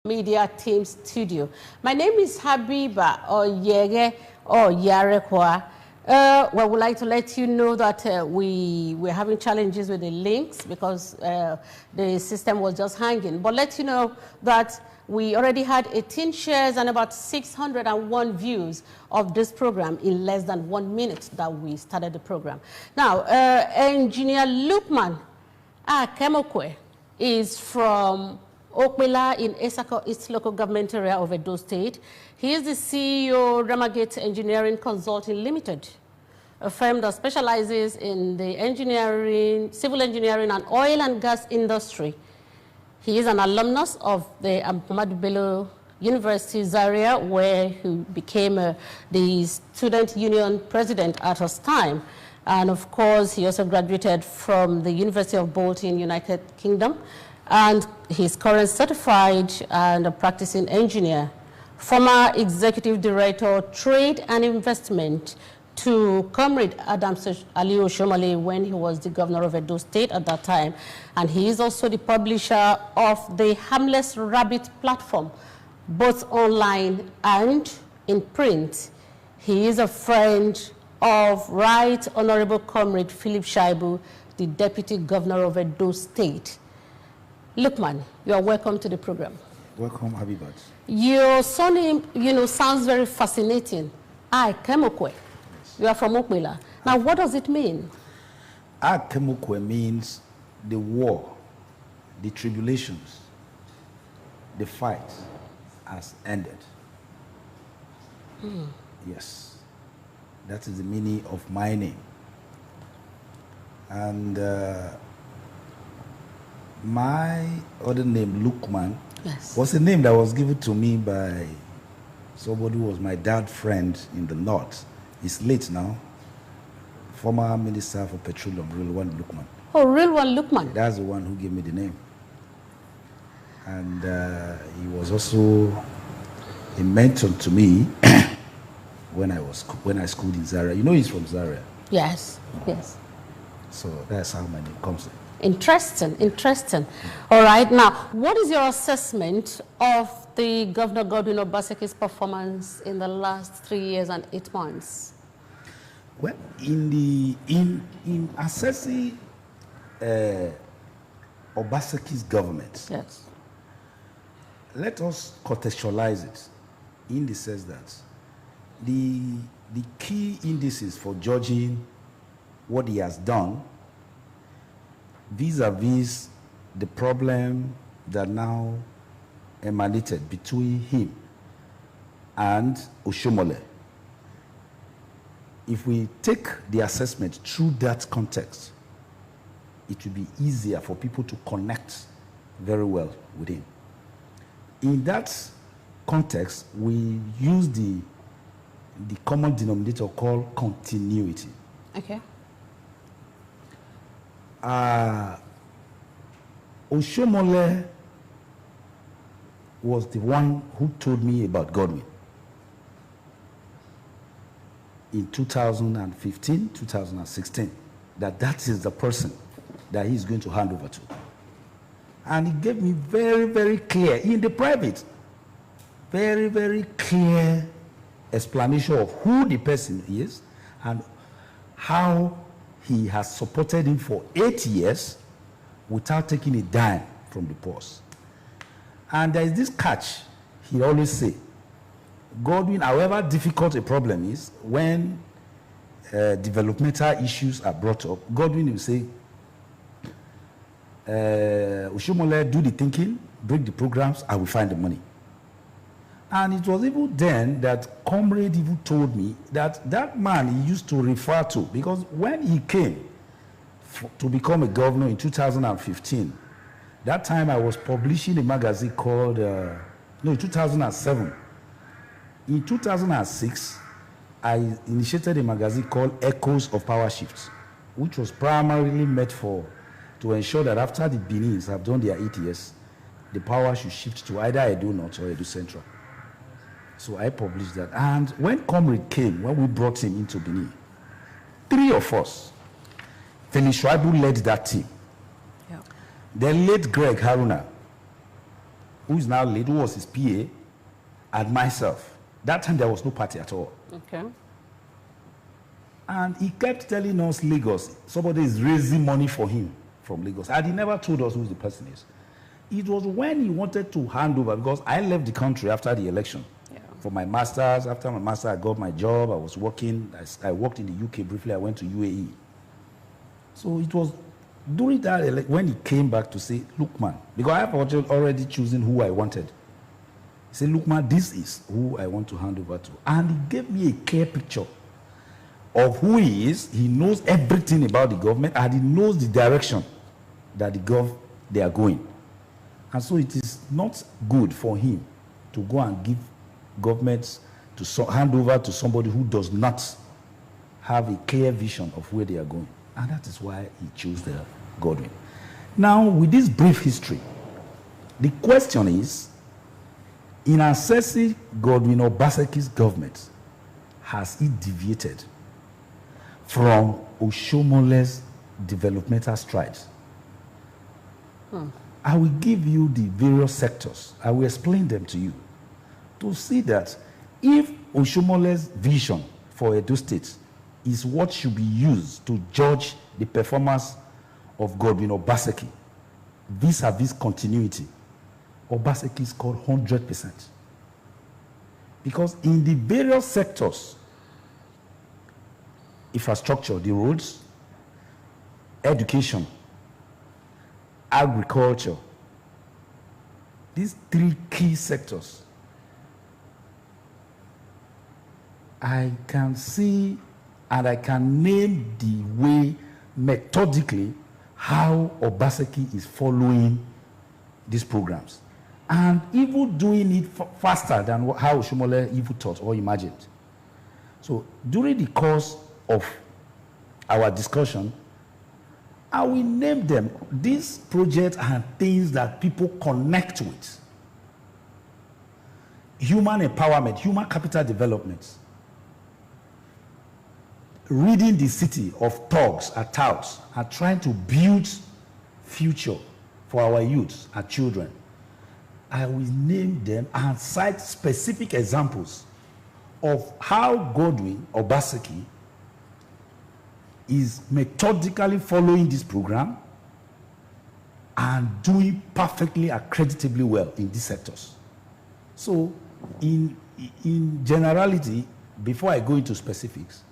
Media Team Studio. My name is Habiba Oyege Yarekwa. Well, we'd like to let you know that we're having challenges with the links because the system was just hanging. But let you know that we already had 18 shares and about 601 views of this program in less than 1 minute that we started the program. Now, Engineer Lukman Kemokwe is from Okmila in Esako East Local Government Area of Edo State. He is the CEO of Ramagate Engineering Consulting Limited, a firm that specializes in the engineering, civil engineering and oil and gas industry. He is an alumnus of the Ahmadu Bello University Zaria, where he became the student union president at his time. And of course, he also graduated from the University of Bolton, United Kingdom. And he's currently certified and a practicing engineer, former executive director, trade and investment to Comrade Adams Ali Oshomole when he was the governor of Edo State at that time. And he is also the publisher of the Harmless Rabbit platform, both online and in print. He is a friend of Right Honorable Comrade Philip Shaibu, the deputy governor of Edo State. Lukman, you are welcome to the program. Welcome, Habibat. Your surname, sounds very fascinating. Kemokwe. Yes. You are from Okmila. Now, what does it mean? Kemokwe means the war, the tribulations, the fight has ended. Yes, that is the meaning of my name. And my other name, Lukman, was a name that was given to me by somebody who was my dad's friend in the north. He's late now. Former Minister for Petroleum, Rilwan Lukman. Oh, Rilwan Lukman. That's the one who gave me the name. And he was also a mentor to me when I schooled in Zaria. You know he's from Zaria. Yes, yes. So that's how my name comes in. Interesting, interesting. All right, now, what is your assessment of the Governor Godwin Obaseki's performance in the last 3 years and 8 months? Well, in assessing Obaseki's government, yes, let us contextualize it in the sense that the key indices for judging what he has done vis-a-vis the problem that now emanated between him and Oshomole. If we take the assessment through that context, it will be easier for people to connect very well with him. In that context, we use the common denominator called continuity. Okay. Oshomole was the one who told me about Godwin in 2015, 2016, that is the person that he's going to hand over to. And he gave me very, very clear, in the private, very, very clear explanation of who the person is and how he has supported him for 8 years without taking a dime from the purse. And there is this catch, he always say, Godwin, however difficult a problem is, when developmental issues are brought up, Godwin will say, Oshomole, do the thinking, break the programs, I will find the money. And it was even then that Comrade even told me that that man he used to refer to, because when he came to become a governor in 2015, that time I was publishing a magazine called, in 2007. In 2006, I initiated a magazine called Echoes of Power Shifts, which was primarily meant to ensure that after the Benin's have done their 8 years, the power should shift to either Edo North or Edo Central. So I published that. And when Comrade came, when we brought him into Benin, 3 of us, Felix Schwaibu led that team. Yeah. Then late Greg Haruna who is now late, who was his PA, and myself. That time there was no party at all. Okay. And he kept telling us Lagos, somebody is raising money for him from Lagos. And he never told us who the person is. It was when he wanted to hand over, because I left the country after the election. Yeah. For my master's. After my master's, I got my job. I was working. I worked in the UK briefly. I went to UAE. So it was during that, when he came back to say, look, man, because I have already chosen who I wanted. He said, look, man, this is who I want to hand over to. And he gave me a clear picture of who he is. He knows everything about the government, and he knows the direction that they are going. And so it is not good for him to go and give governments to hand over to somebody who does not have a clear vision of where they are going. And that is why he chose the Godwin. Now, with this brief history, the question is, in assessing Godwin Obaseki's government, has it deviated from Oshomole's developmental strides? I will give you the various sectors. I will explain them to you to see that if Oshomole's vision for Edo State is what should be used to judge the performance of Godwin Obaseki vis-a-vis continuity, Obaseki is called 100%. Because in the various sectors, infrastructure, the roads, education, agriculture, these three key sectors, I can see and I can name the way methodically how Obaseki is following these programs, and even doing it faster than how Oshomole even thought or imagined. So during the course of our discussion, I will name them. These projects are things that people connect with. Human empowerment, human capital development. Reading the city of thugs and touts and trying to build future for our youth and children. I will name them and cite specific examples of how Godwin Obaseki is methodically following this program and doing perfectly accreditably well in these sectors. So in generality, before I go into specifics,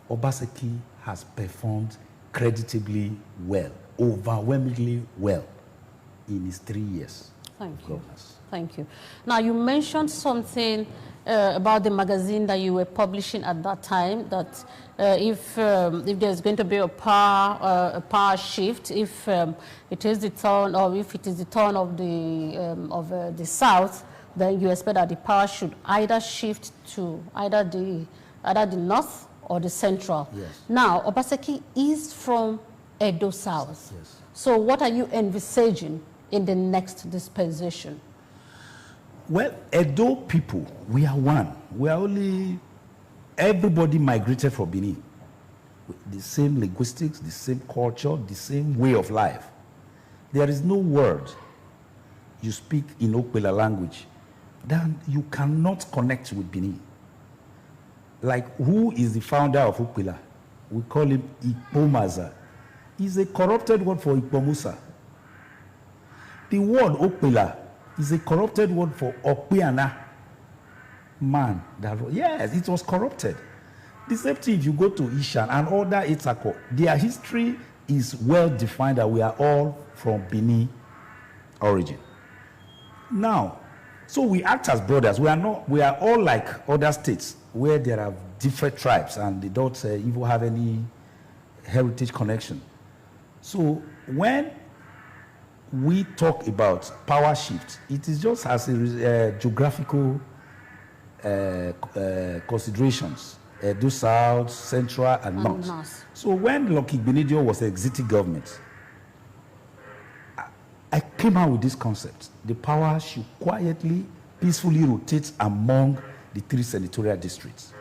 Obaseki has performed creditably well, overwhelmingly well in his 3 years. Thank you. Thank you. Now, you mentioned something about the magazine that you were publishing at that time, that if there's going to be a power shift, if it is the turn, or if it is the turn of the South, then you expect that the power should either shift to either the North or the Central. Yes. Now, Obaseki is from Edo South. Yes. So what are you envisaging in the next dispensation? Well, Edo people, we are one. We are only, everybody migrated from Benin. The same linguistics, the same culture, the same way of life. There is no word you speak in Okpela language then you cannot connect with Benin. Like, who is the founder of Okpela? We call him Ikpomaza. He's a corrupted word for Ikpomusa. The word Okpela is a corrupted word for Okpiana. Man, yes, it was corrupted. The same thing if you go to Ishan and other Itako, their history is well defined that we are all from Benin origin. Now, so we act as brothers. We are all like other states where there are different tribes and they don't even have any heritage connection. So when we talk about power shift, it is just as a geographical considerations. Edo South, Central, and North. So when Lucky Benidio was exiting government, I came out with this concept. The power should quietly, peacefully rotate among the 3 senatorial districts.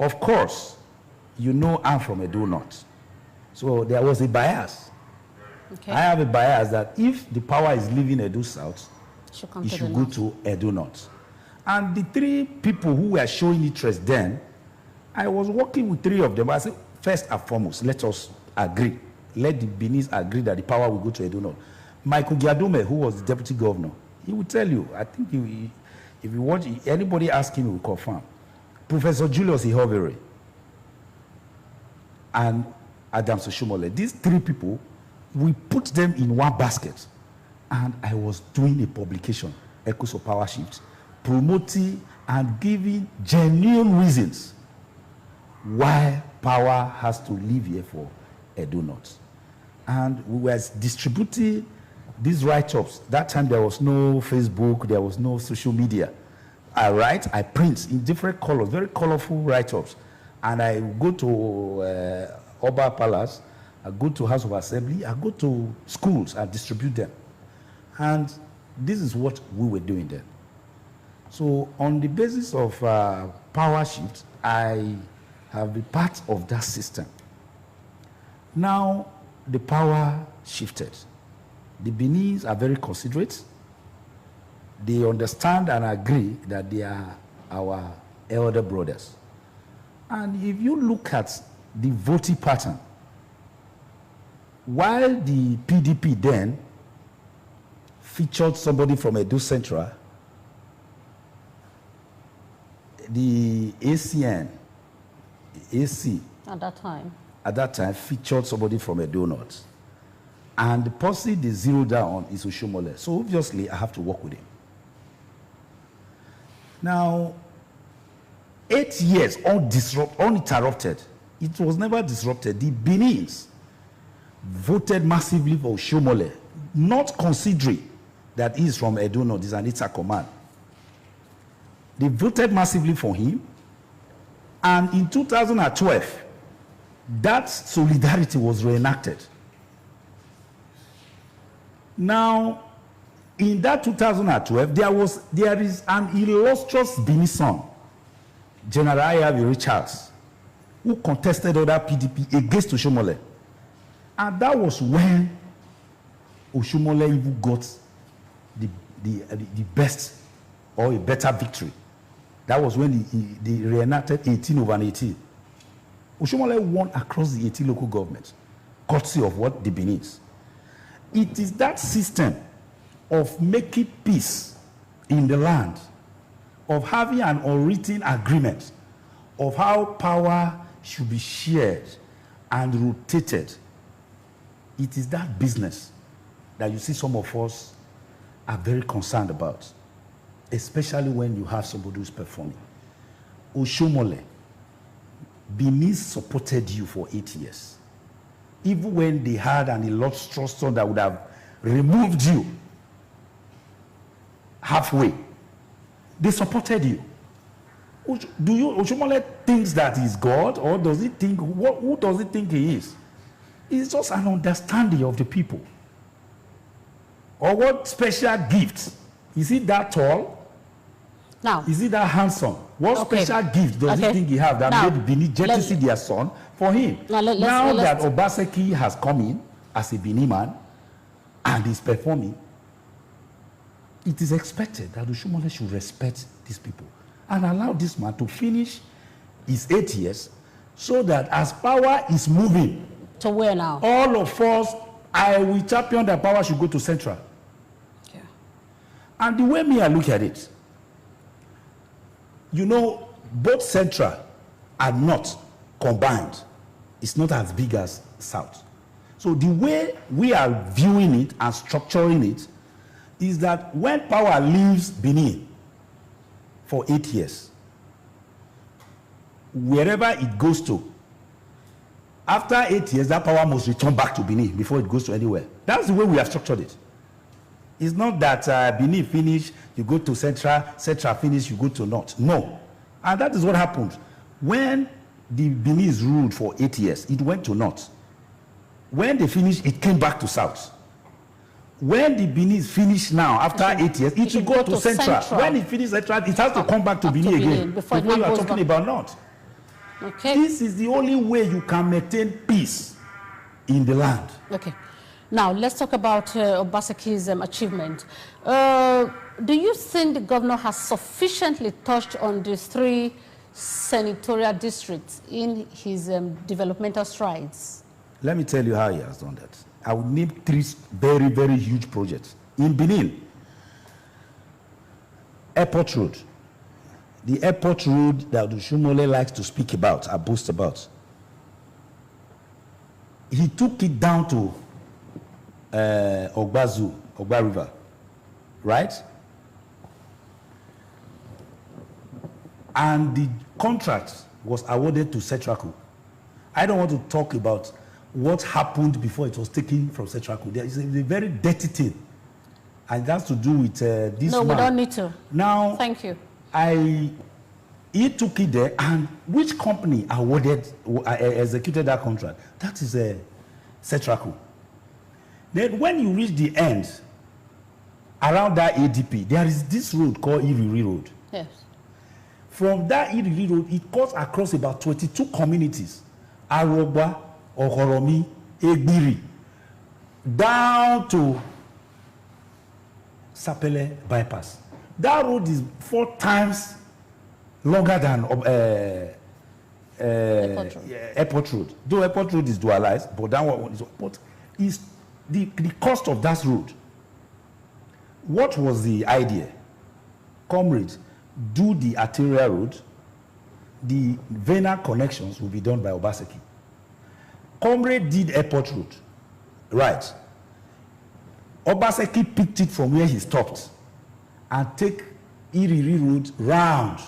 Of course, you know I'm from Edo North. So there was a bias. Okay. I have a bias that if the power is leaving Edo South he should go to Edo North. And the 3 people who were showing interest then, I was working with 3 of them. I said, first and foremost, let us agree. Let the Beninese agree that the power will go to Edo North. Michael Giadume, who was the deputy governor, he will tell you, I think if you watch, anybody ask him, he will confirm. Professor Julius Ihovere and Adams Oshomole, these 3 people, we put them in one basket. And I was doing a publication, Echoes of Power Shift, promoting and giving genuine reasons why power has to leave here for Edo North. And we were distributing these write-ups. That time there was no Facebook, there was no social media. I write, I print in different colors, very colorful write-ups. And I go to Oba Palace, I go to House of Assembly, I go to schools and distribute them. And this is what we were doing then. So on the basis of power shift, I have been part of that system. Now the power shifted. The Beninese are very considerate. They understand and agree that they are our elder brothers. And if you look at the voting pattern, while the PDP then featured somebody from Edo Central, the AC at that time featured somebody from Edo North. And the person they zeroed down on is Oshomole. So obviously I have to work with him. Now, 8 years uninterrupted. It was never disrupted. The Beninese voted massively for Oshomole, not considering that he is from Edo North, is an Ita command. They voted massively for him. And in 2012, that solidarity was reenacted. Now, in that 2012, there is an illustrious Benin son, General Ayavi Richards, who contested other PDP against Oshomole. And that was when Oshomole even got the best or a better victory. That was when they reenacted 18 over 18. Oshomole won across the 18 local governments, courtesy of what? The Beninese. It is that system of making peace in the land, of having an unwritten agreement of how power should be shared and rotated. It is that business that you see some of us are very concerned about, especially when you have somebody who's performing. Oshomole, Benin supported you for 8 years. Even when they had an illustrious son that would have removed you halfway, they supported you. Oshomole thinks that he's God, or does he think, who does he think he is? It's just an understanding of the people. Or what special gift? Is he that tall? Now, is he that handsome? What special gift does he think he have that made Benin jealousy their son for him? Now that Obaseki has come in as a Benin man and is performing, it is expected that Oshomole should respect these people and allow this man to finish his 8 years, so that as power is moving to where now? All of us, I will champion that power should go to Central. Yeah. And the way I look at it, you know, both Central and North combined is not as big as South. So the way we are viewing it and structuring it is that when power leaves Benin for 8 years, wherever it goes to, after 8 years, that power must return back to Benin before it goes to anywhere. That's the way we have structured it. It's not that Benin finish, you go to Central, Central finish, you go to North. No. And that is what happened. When the Benin ruled for 8 years, it went to North. When they finished, it came back to South. When the Benin finished now, after 8 years, it will go to Central. When it finishes Central, it has to come back to Benin again. Before you are talking about North. Okay. This is the only way you can maintain peace in the land. Okay. Now, let's talk about Obaseki's achievement. Do you think the governor has sufficiently touched on the 3 senatorial districts in his developmental strides? Let me tell you how he has done that. I would name 3 very, very huge projects. In Benin, Airport Road. The airport road that Oshomole likes to speak about, or boast about. He took it down to Ogba River, right? And the contract was awarded to Setraco. I don't want to talk about what happened before it was taken from Setraco. There is a very dirty thing, and it has to do with this No, man. we don't need to. Now, thank you. He took it there, and which company awarded, executed that contract? That is Setraco. Then when you reach the end, around that ADP, there is this road called Iriri Road. Yes. From that Iriri Road, it cuts across about 22 communities. Arogba, Okoromi, Egbiri, down to Sapele bypass. That road is 4 times longer than Airport Road. Though Airport Road is dualized, but that one is. But is the cost of that road. What was the idea? Comrades, do the arterial road. The venar connections will be done by Obaseki. Comrade did Airport Road, right? Obaseki picked it from where he stopped and take Iriri Road round.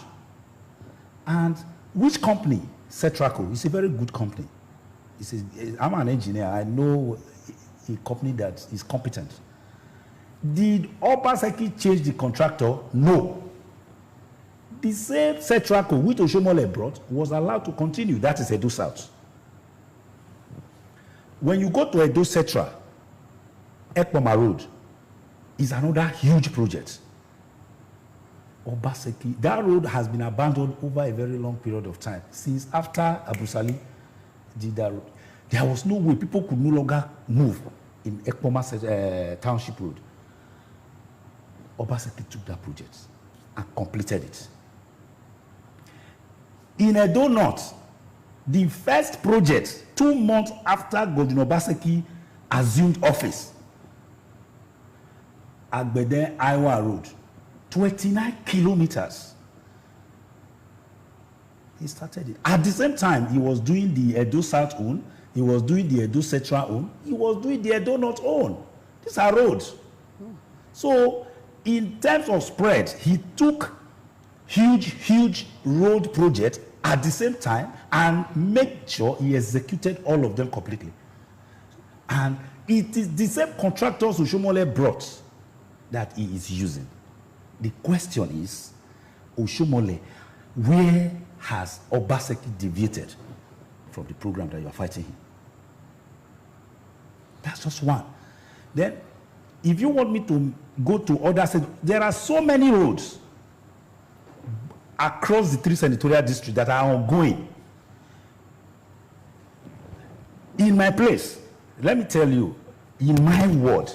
And which company? Setraco. It's a very good company. I'm an engineer. I know a company that is competent. Did Obaseki change the contractor? No. The same Setraco which Oshomole brought was allowed to continue. That is Edo South. When you go to Edo Setra, Ekpoma Road is another huge project. Obaseki, that road has been abandoned over a very long period of time. Since after Abu Sali did that road, there was no way people could no longer move in Ekpoma Township Road. Obaseki took that project and completed it. In Edo North, the first project, 2 months after Godwin Obaseki assumed office, Agbede Iowa Road, 29 kilometers. He started it. At the same time, he was doing the Edo South own, he was doing the Edo Central own, he was doing the Edo North own. These are roads. So, in terms of spread, he took huge road projects at the same time and made sure he executed all of them completely. And it is the same contractors Oshomole brought that he is using. The question is, Oshomole, where has Obaseki deviated from the program that you are fighting him? That's just one. Then, if you want me to go to other states, there are so many roads across the 3 senatorial districts that are ongoing. In my place, let me tell you, in my ward,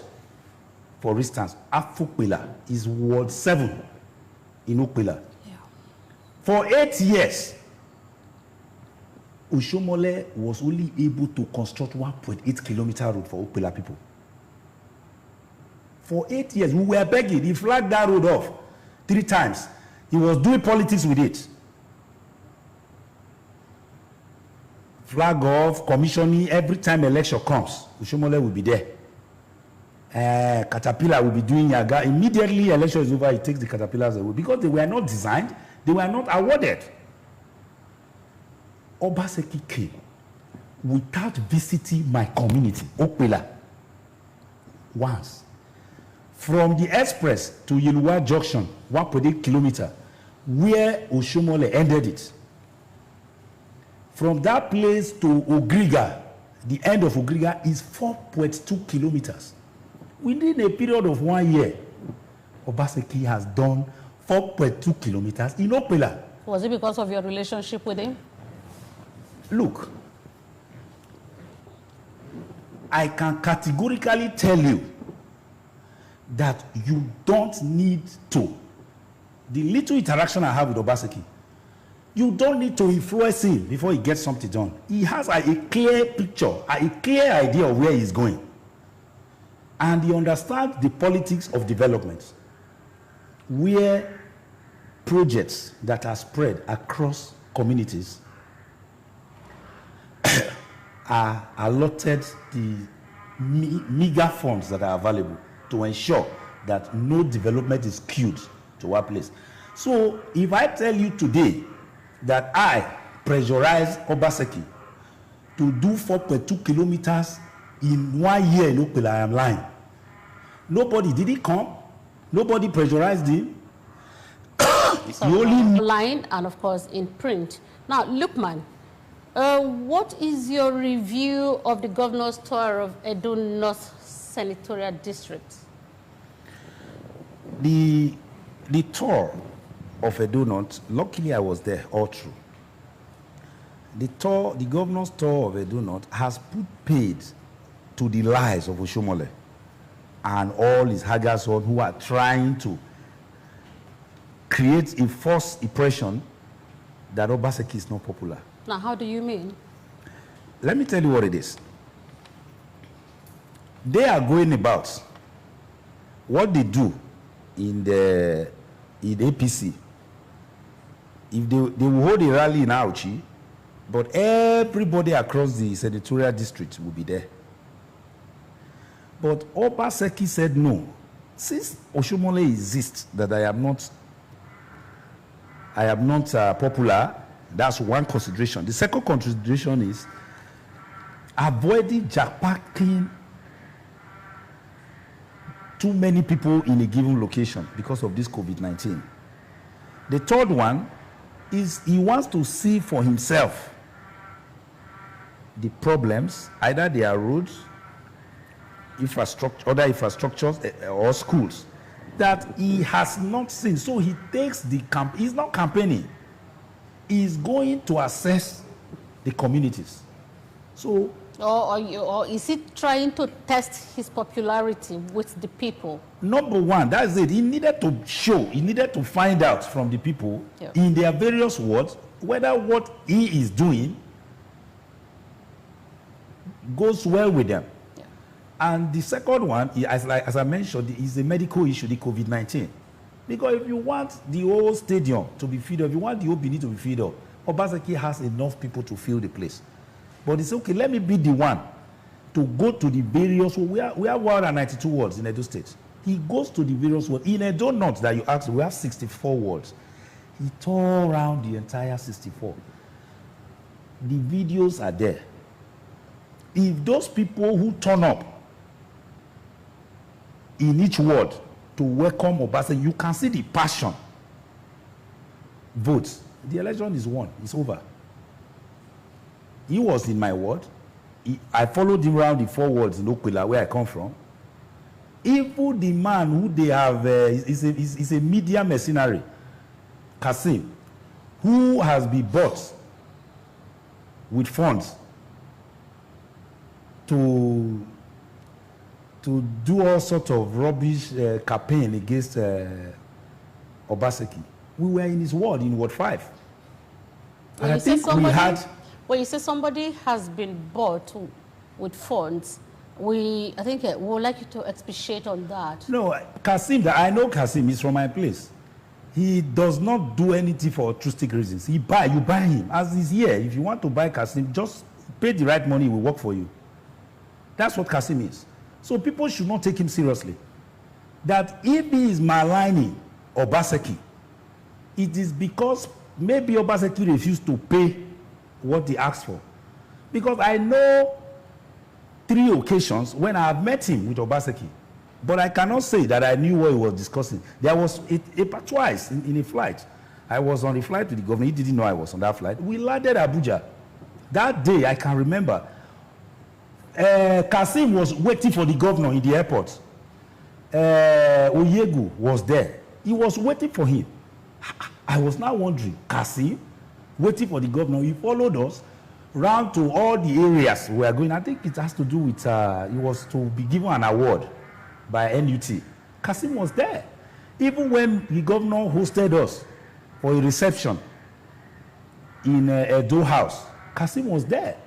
for instance, Afukpela is Ward 7 in Okpela. Yeah. For 8 years, Oshomole was only able to construct 1.8 kilometer road for Okpela people. For 8 years, we were begging. He flagged that road off 3 times. He was doing politics with it. Flag off, commissioning, every time election comes, Oshomole will be there. Caterpillar will be doing Yaga. Immediately election is over, he takes the caterpillars away because they were not designed, they were not awarded. Obaseki came without visiting my community, Okpela, once. From the express to Yeluwa Junction, 1.8 kilometer, where Oshomole ended it. From that place to Ogriga, the end of Ogriga is 4.2 kilometers. Within a period of 1 year, Obaseki has done 4.2 kilometers in Okpela. Was it because of your relationship with him? Look, I can categorically tell you that you don't need to. The little interaction I have with Obaseki, you don't need to influence him before he gets something done. He has a clear picture, a clear idea of where he's going. And he understands the politics of development, where projects that are spread across communities are allotted the meager funds that are available to ensure that no development is skewed to one place. So if I tell you today that I pressurize Obaseki to do 4.2 kilometers in 1 year in Okpela, I am lying. Nobody, did he come? Nobody pressurized him. So online and of course in print. Now, Lukman, what is your review of the governor's tour of Edo North Senatorial District? The tour of Edo North, luckily I was there all through. The governor's tour of Edo North has put paid to the lies of Oshomole and all his Haggason who are trying to create a false impression that Obaseki is not popular. Now, how do you mean? Let me tell you what it is. They are going about what they do in the APC. If they will hold a rally in Auchi, but everybody across the senatorial district will be there. But Obaseki said no. Since Oshomole exists, that I am not popular, that's one consideration. The second consideration is avoiding jackpacking too many people in a given location because of this COVID-19. The third one is he wants to see for himself the problems, either they are roads, infrastructure, other infrastructures, or schools that he has not seen. So he takes the camp. He's not campaigning. He's going to assess the communities. So, or is he trying to test his popularity with the people? Number one, that's it. He needed to show, he needed to find out from the people in their various wards whether what he is doing goes well with them. Yeah. And the second one, as I mentioned, is a medical issue, the COVID-19. Because if you want the whole stadium to be filled up, if you want the whole Benin to be filled up, Obaseki has enough people to fill the place. But it's okay, let me be the one to go to the various, we have 192 wards in Edo State. He goes to the various wards. In Edo North that you asked, we have 64 wards. He tore around the entire 64. The videos are there. If those people who turn up in each ward to welcome Obaseki, you can see the passion. Votes. The election is won. It's over. He was in my ward. I followed him around the 4 wards in Okpela, where I come from. Even the man who they have is a media mercenary, Kasim, who has been bought with funds to do all sorts of rubbish campaign against Obaseki. We were in his ward, in Ward 5. And I think we had... When you say somebody has been bought with funds, I think we would like you to expatiate on that. No, Kasim, I know Kasim, he's from my place. He does not do anything for altruistic reasons. You buy him. As he's here, if you want to buy Kasim, just pay the right money, he will work for you. That's what Kasim is. So people should not take him seriously. That if he is maligning Obaseki, it is because maybe Obaseki refused to pay what he asked for. Because I know 3 occasions when I have met him with Obaseki, but I cannot say that I knew what he was discussing. There was twice in a flight. I was on a flight with the governor. He didn't know I was on that flight. We landed Abuja. That day, I can remember, Kasim was waiting for the governor in the airport. Oyegu was there. He was waiting for him. I was now wondering, Kasim, waiting for the governor, he followed us. round to all the areas we are going. I think it has to do with, it was to be given an award by NUT. Kasim was there. Even when the governor hosted us for a reception in Edo House, Kasim was there.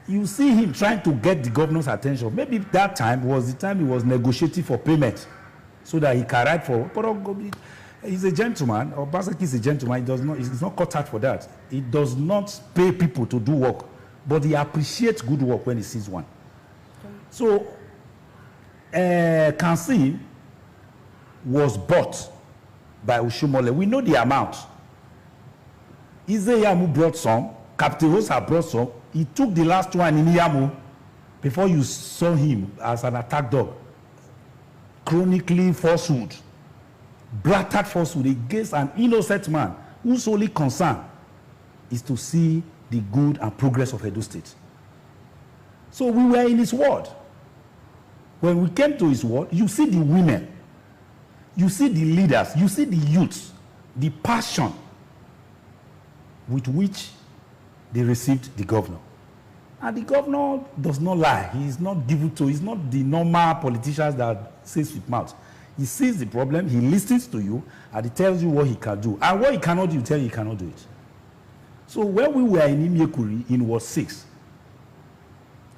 You see him trying to get the governor's attention. Maybe that time was the time he was negotiating for payment so that he can write for. But he's a gentleman. Obaseki is a gentleman. He does not. He's not cut out for that. He does not pay people to do work, but he appreciates good work when he sees one. Okay. So, Kasim was bought by Oshomole. We know the amount. Izeyamu brought some. Captain Rosa brought some. He took the last one in Iyamu before you saw him as an attack dog. Chronically falsehood. Blattered falsehood against an innocent man whose only concern is to see the good and progress of Edo State. So we were in his ward. When we came to his ward, you see the women, you see the leaders, you see the youths, the passion with which they received the governor. And the governor does not lie. He is not given to, he's not the normal politicians that says with mouth. He sees the problem, he listens to you, and he tells you what he can do. And what he cannot do, he tells you he cannot do it. So when we were in Imyekuri in Ward 6,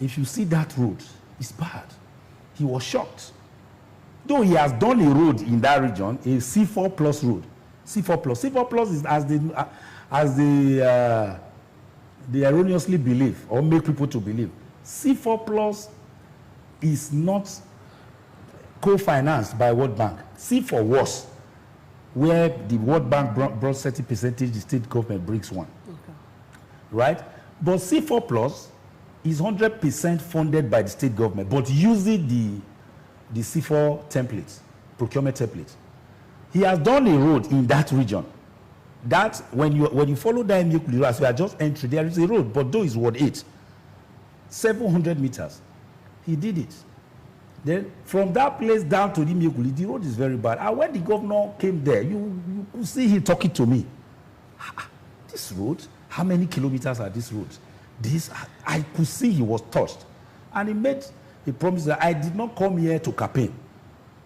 if you see that road, it's bad. He was shocked. Though he has done a road in that region, a C4 plus road. C4 plus. C4 plus is as they erroneously believe or make people to believe. C4 plus is not co-financed by World Bank. C4 was where the World Bank brought 30%, the state government brings one. Okay. Right? But C4 plus is 100% funded by the state government, but using the C4 template, procurement template. He has done a road in that region. That when you follow that Imyekuri, as we are just entering, there is a road, but though it's Ward 8, 700 meters. He did it. Then from that place down to the Imyekuri, the road is very bad. And when the governor came there, you could see him talking to me. This road, how many kilometers are this road? This, I could see he was touched. And he made a promise that I did not come here to campaign.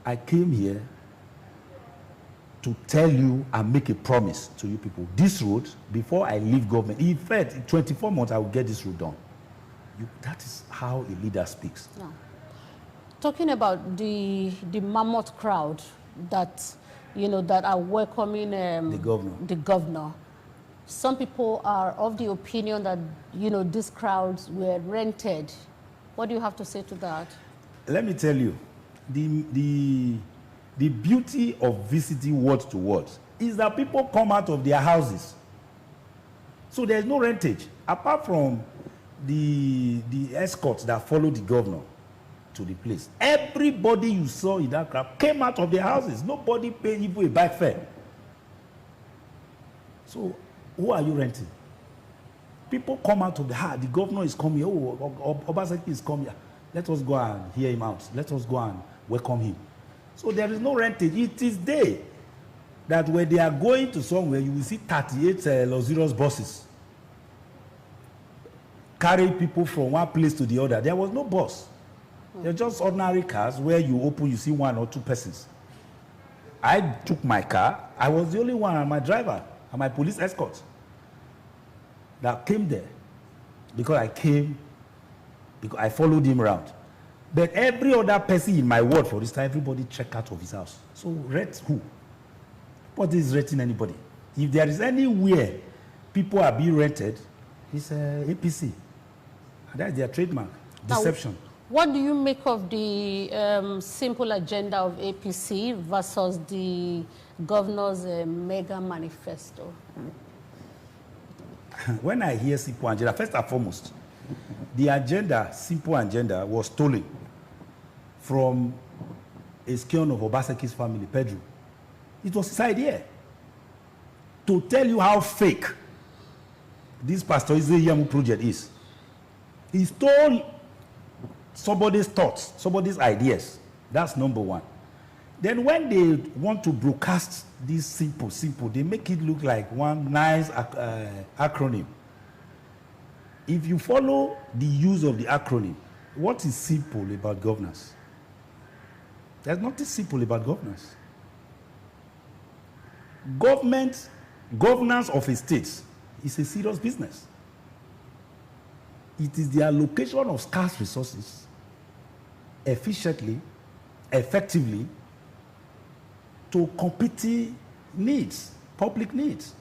I came here to tell you and make a promise to you people. This road, before I leave government, in fact, in 24 months, I will get this road done. That is how a leader speaks. No. Talking about the mammoth crowd that, that are welcoming the governor. Some people are of the opinion that, these crowds were rented. What do you have to say to that? Let me tell you, the beauty of visiting ward to ward is that people come out of their houses. So there's no rentage. Apart from the escorts that follow the governor to the place, everybody you saw in that crowd came out of their houses. Nobody paid even a bike fare. So who are you renting? People come out of the governor is coming. Oh, Obaseki is coming. Let us go and hear him out. Let us go and welcome him. So there is no rentage. It is they that when they are going to somewhere, you will see 38 luxurious buses carry people from one place to the other. There was no bus. They're just ordinary cars where you open, you see one or two persons. I took my car. I was the only one, and my driver and my police escort that came there because I followed him around. But every other person in my ward for this time, everybody checked out of his house. So rent who? What is renting anybody? If there is anywhere people are being rented, it's APC. And that's their trademark, deception. Now, what do you make of the simple agenda of APC versus the governor's mega manifesto? When I hear simple agenda, first and foremost, the agenda, simple agenda, was stolen from a scion of Obaseki's family, Pedro. It was his idea to tell you how fake this Pastor Izeyamu project is. He stole somebody's thoughts, somebody's ideas. That's number one. Then when they want to broadcast this simple, they make it look like one nice acronym. if you follow the use of the acronym, what is simple about governance? There's nothing simple about governance. Governance of a state is a serious business. It is the allocation of scarce resources efficiently, effectively, to competing needs, public needs.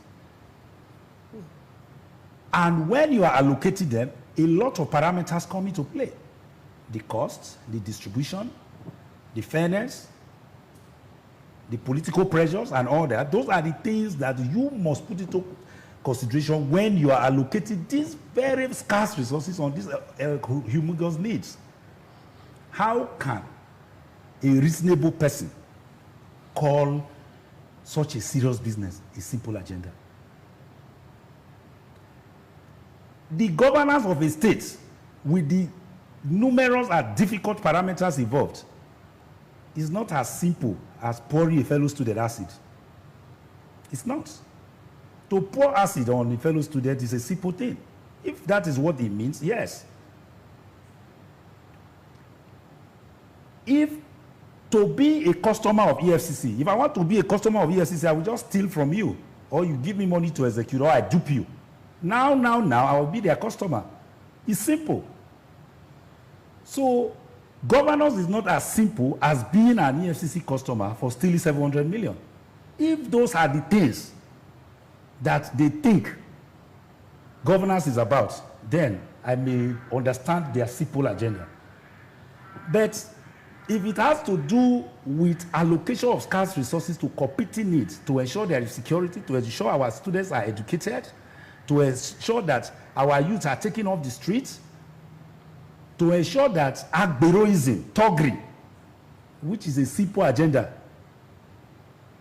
And when you are allocating them, a lot of parameters come into play. The cost, the distribution, the fairness, the political pressures and all that. Those are the things that you must put into consideration when you are allocating these very scarce resources on these humongous needs. How can a reasonable person call such a serious business a simple agenda? The governance of a state with the numerous and difficult parameters involved is not as simple as pouring a fellow student acid. It's not. To pour acid on a fellow student is a simple thing. If that is what it means, yes. If to be a customer of EFCC, if I want to be a customer of EFCC, I will just steal from you, or you give me money to execute, or I dupe you. Now, I will be their customer. It's simple. So, governance is not as simple as being an EFCC customer for stealing 700 million. If those are the things that they think governance is about, then I may understand their simple agenda. But if it has to do with allocation of scarce resources to competing needs, to ensure there is security, to ensure our students are educated, to ensure that our youth are taken off the streets, to ensure that agberoism, thuggery, which is a simple agenda,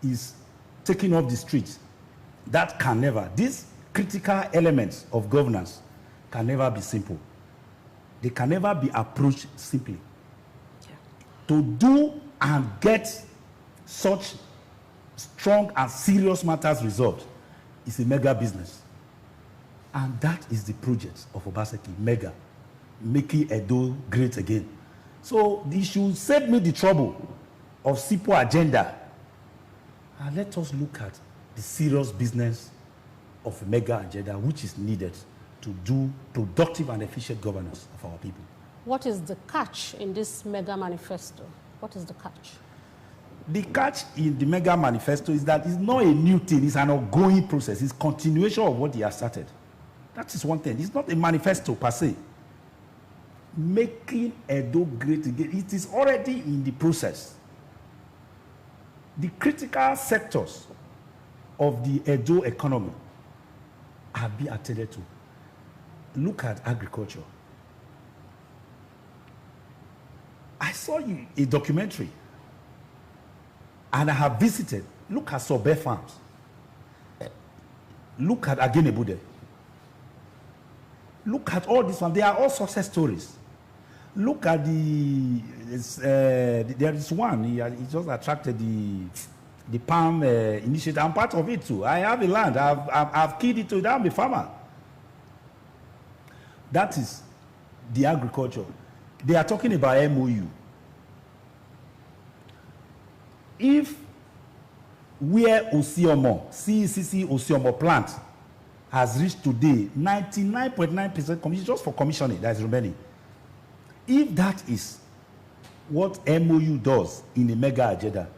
is taken off the streets, that can never, these critical elements of governance can never be simple. They can never be approached simply. Yeah. To do and get such strong and serious matters resolved is a mega business. And that is the project of Obaseki, mega, making Edo great again. So they should save me the trouble of simple agenda. And let us look at the serious business of a mega agenda, which is needed to do productive and efficient governance of our people. What is the catch in this mega manifesto? What is the catch? The catch in the mega manifesto is that it's not a new thing, it's an ongoing process, it's continuation of what he has started. That is one thing. It's not a manifesto per se. Making Edo great again, it is already in the process. The critical sectors of the Edo economy are being attended to. Look at agriculture. I saw a documentary and I have visited. Look at Sobe farms. Look at Agenebude. Look at all these ones. They are all success stories. Look at there is one, he just attracted the palm initiative. I'm part of it too. I have a land. I've keyed it to it. I'm a farmer. That is the agriculture. They are talking about MOU. If where Osiomo, CECC Osiomo plant has reached today 99.9% commission just for commissioning, that is remaining. If that is what MOU does in a mega agenda,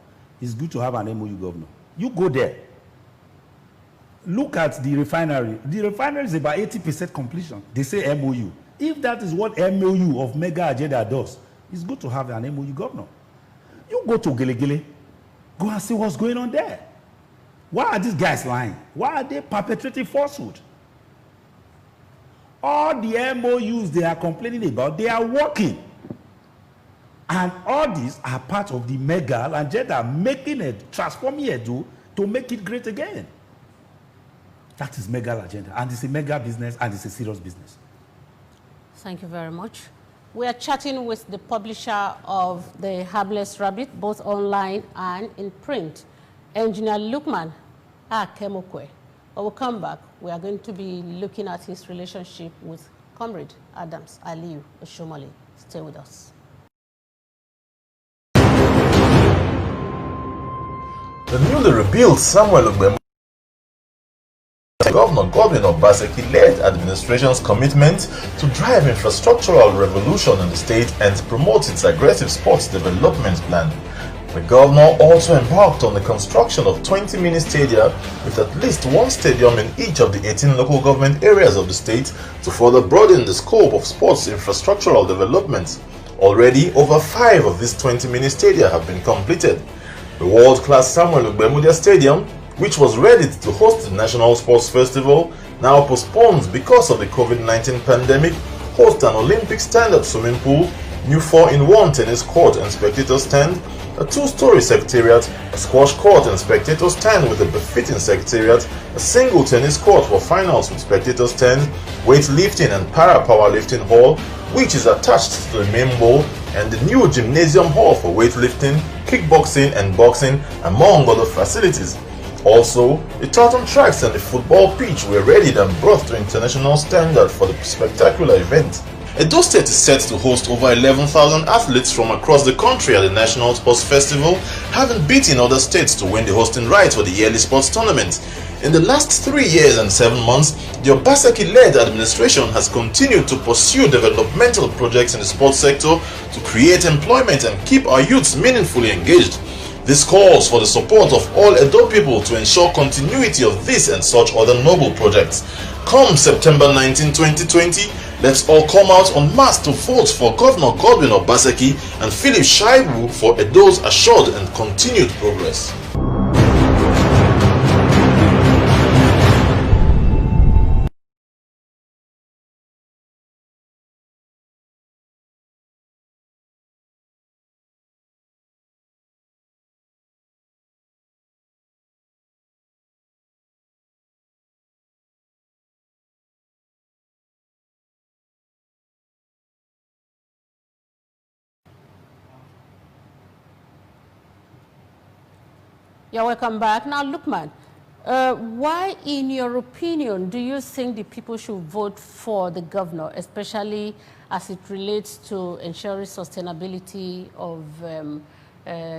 it's good to have an MOU governor. You go there. Look at the refinery. The refinery is about 80% completion. They say MOU. If that is what MOU of mega agenda does, it's good to have an MOU governor. You go to Gelegele, go and see what's going on there. Why are these guys lying? Why are they perpetrating falsehood? All the MOUs they are complaining about, they are working. And all these are part of the mega agenda, making it, transforming Edo to make it great again. That is mega agenda. And it's a mega business and it's a serious business. Thank you very much. We are chatting with the publisher of the Harmless Rabbit, both online and in print, Engineer Lukman Akemokwe. When we come back, we are going to be looking at his relationship with Comrade Adams Aliyu Oshomole. Stay with us. The newly rebuilt Samuel Ugbemu Governor Godwin Obaseki led administration's commitment to drive infrastructural revolution in the state and promote its aggressive sports development plan. The governor also embarked on the construction of 20 mini stadia with at least one stadium in each of the 18 local government areas of the state to further broaden the scope of sports infrastructural development. Already, over 5 of these 20 mini stadia have been completed. The world-class Samuel Ugbemu Stadium, which was ready to host the National Sports Festival, now postponed because of the COVID-19 pandemic, hosts an Olympic standard swimming pool, new 4-in-1 tennis court and spectator stand, a 2-story secretariat, a squash court and spectator stand with a befitting secretariat, a single tennis court for finals with spectator stand, weightlifting and para-powerlifting hall, which is attached to the main bowl, and the new gymnasium hall for weightlifting, kickboxing and boxing, among other facilities. Also, the tartan tracks and the football pitch were readied and brought to international standard for the spectacular event. Edo State is set to host over 11,000 athletes from across the country at the National Sports Festival, having beaten other states to win the hosting rights for the yearly sports tournament. In the last 3 years and 7 months, the Obaseki-led administration has continued to pursue developmental projects in the sports sector to create employment and keep our youths meaningfully engaged. This calls for the support of all Edo people to ensure continuity of this and such other noble projects. Come September 19, 2020, let's all come out en masse to vote for Governor Godwin Obaseki and Philip Shaibu for Edo's assured and continued progress. You're welcome back. Now, Lukman, why, in your opinion, do you think the people should vote for the governor, especially as it relates to ensuring sustainability of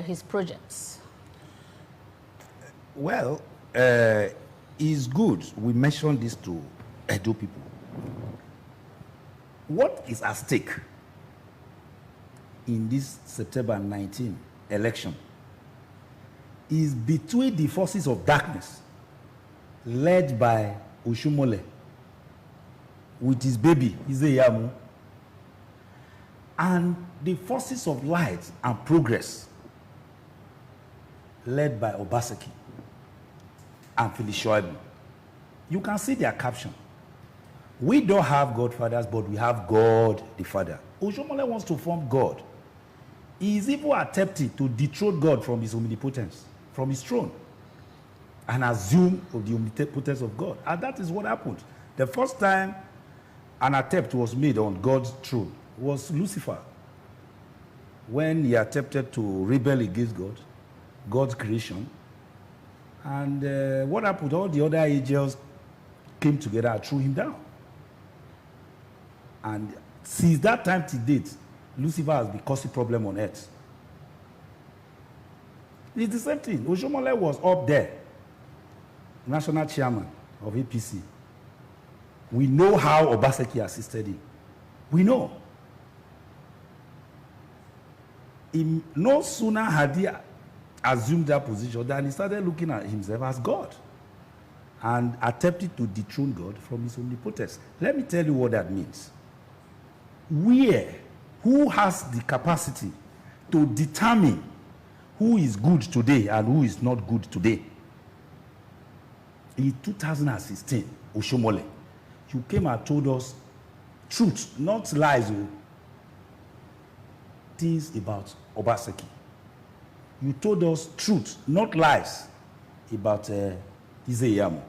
his projects? Well, it's good we mentioned this to Edo people. What is at stake in this September 19 election is between the forces of darkness led by Oshomole with his baby, Izeyamu, and the forces of light and progress led by Obaseki and Philip Shaibu. You can see their caption. We don't have godfathers, but we have God the Father. Oshomole wants to form God. He is even attempting to dethrone God from his omnipotence, from his throne, and assume of the omnipotence of God. And that is what happened. The first time an attempt was made on God's throne was Lucifer, when he attempted to rebel against God, God's creation. And what happened? All the other angels came together and threw him down. And since that time to date, Lucifer has been causing problem on earth. It's the same thing. Oshomole was up there, national chairman of APC. We know how Obaseki assisted him. We know. No sooner had he assumed that position than he started looking at himself as God and attempted to dethrone God from his omnipotence. Let me tell you what that means. Who has the capacity to determine who is good today and who is not good today? In 2016, Oshomole, you came and told us truth, not lies, things about Obaseki. You told us truth, not lies, about Izeyamu.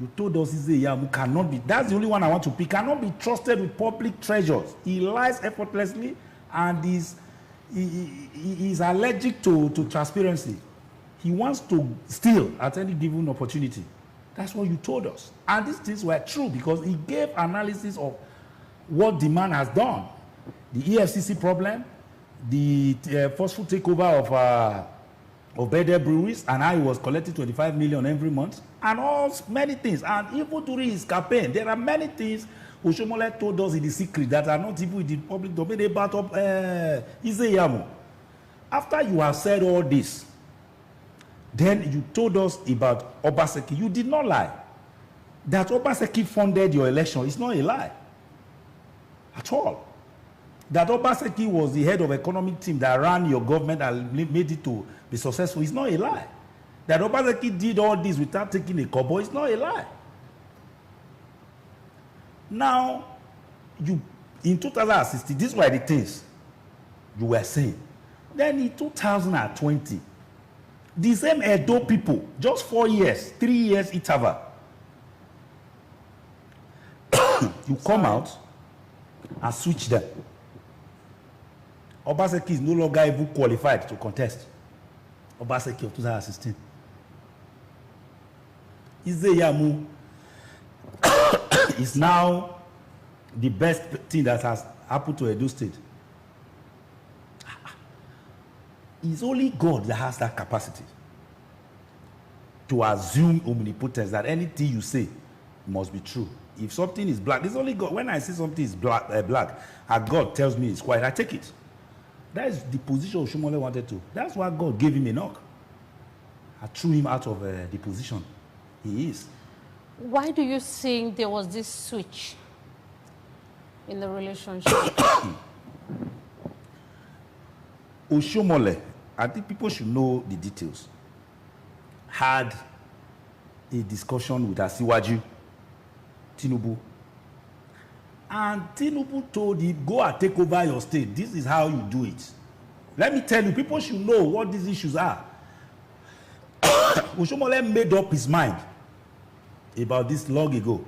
You told us Izeyamu cannot be, that's the only one I want to pick, cannot be trusted with public treasures. He lies effortlessly and he's allergic to transparency. He wants to steal at any given opportunity. That's what you told us. And these things were true because he gave analysis of what the man has done. The EFCC problem, the forceful takeover of bedded breweries, and how he was collecting 25 million every month, and all many things. And even during his campaign, there are many things Oshomole told us in the secret that are not even in the public domain about Izeyamu. After you have said all this, then you told us about Obaseki. You did not lie. That Obaseki funded your election is not a lie at all. That Obaseki was the head of economic team that ran your government and made it to be successful is not a lie. That Obaseki did all this without taking a kobo is not a lie. Now, you in 2016, these were the things you were saying. Then in 2020, the same Edo people, just 4 years, 3 years interval, you come out and switch them. Obaseki is no longer even qualified to contest. Obaseki of 2016. Izeyamu is now the best thing that has happened to Edo State. It's only God that has that capacity to assume omnipotence, that anything you say must be true. If something is black, it's only God. When I say something is black, and God tells me it's white, I take it. That is the position Oshomole wanted to. That's why God gave him a knock. I threw him out of the position he is. Why do you think there was this switch in the relationship? Oshomole, I think people should know the details, had a discussion with Asiwaju Tinubu. And Tinubu told him, go and take over your state. This is how you do it. Let me tell you, people should know what these issues are. Oshomole made up his mind about this long ago.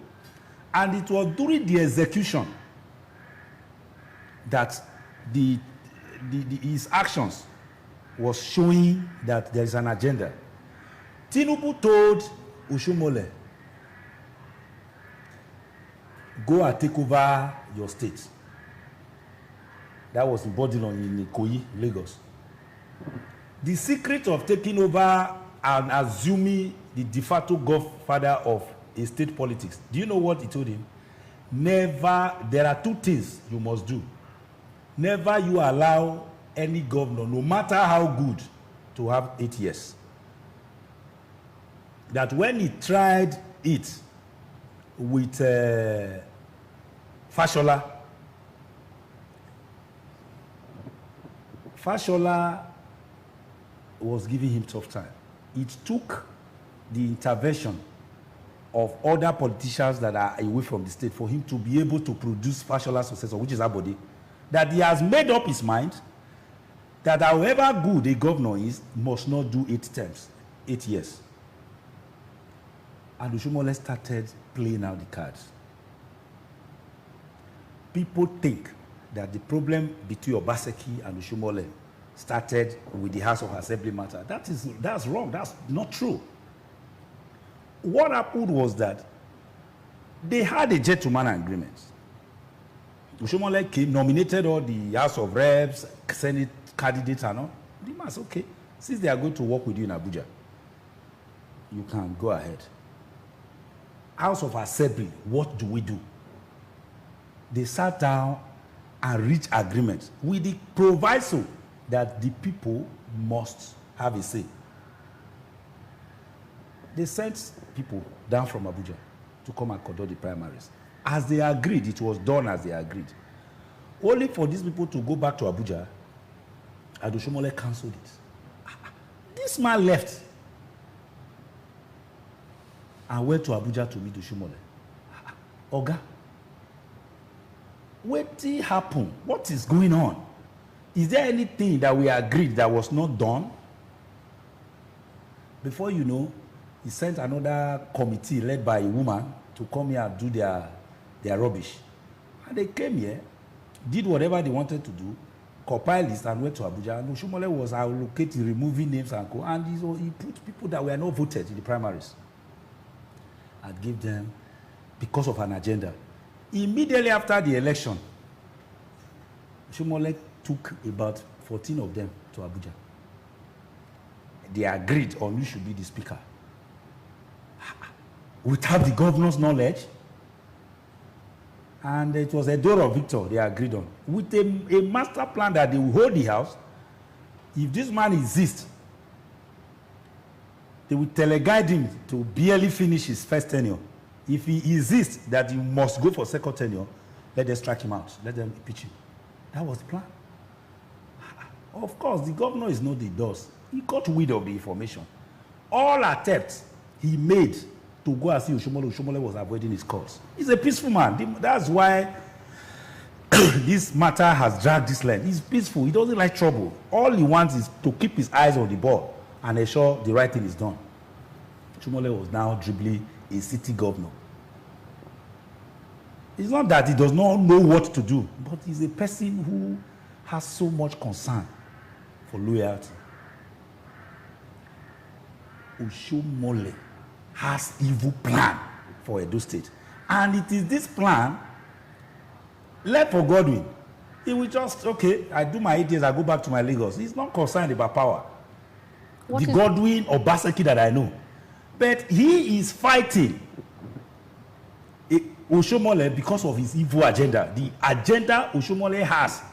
And it was during the execution that his actions was showing that there is an agenda. Tinubu told Oshomole, go and take over your state. That was in Bodilon in Ikoyi, Lagos. The secret of taking over and assuming the de facto godfather of a state politics, do you know what he told him? Never, there are two things you must do. Never you allow any governor, no matter how good, to have 8 years. That when he tried it with Fashola was giving him tough time. It took the intervention of other politicians that are away from the state for him to be able to produce Fashola's successor, which is Abode. That he has made up his mind that however good a governor is, must not do 8 terms, 8 years. And Oshomole started playing out the cards. People think that the problem between Obaseki and Oshomole started with the House of Assembly matter. That's wrong. That's not true. What happened was that they had a gentleman agreement. Oshomole came, nominated all the House of Reps, Senate candidates and all. The man said, okay, since they are going to work with you in Abuja, you can go ahead. House of Assembly, what do we do? They sat down and reached agreement with the proviso that the people must have a say. They sent people down from Abuja to come and conduct the primaries. As they agreed, it was done as they agreed. Only for these people to go back to Abuja, and Oshomole cancelled it. This man left and went to Abuja to meet Oshomole. Oga, what happened? What is going on? Is there anything that we agreed that was not done? Before you know, he sent another committee led by a woman to come here and do their rubbish. And they came here, did whatever they wanted to do, compiled this and went to Abuja. And Oshomole was allocating, removing names and he put people that were not voted in the primaries. I'd give them because of an agenda. Immediately after the election, Oshomole took about 14 of them to Abuja. They agreed on who should be the speaker. Without the governor's knowledge, and it was a door of Victor they agreed on, with a master plan that they will hold the house. If this man exists, they will teleguide him to barely finish his first tenure. If he insists that he must go for second tenure, let them strike him out, let them impeach him. That was the plan. Of course, the governor is not the does. He got rid of the information. All attempts he made to go and see Oshomole, Oshomole was avoiding his cause. He's a peaceful man. That's why this matter has dragged this length. He's peaceful. He doesn't like trouble. All he wants is to keep his eyes on the ball and ensure the right thing is done. Oshomole was now dribbling a city governor. It's not that he does not know what to do, but he's a person who has so much concern for loyalty. Oshomole has evil plan for Edo State. And it is this plan left for Godwin. He will just, okay, I do my 8 years, I go back to my Lagos. He's not concerned about power. The Godwin or Baseki that I know. But he is fighting Oshomole because of his evil agenda. The agenda Oshomole has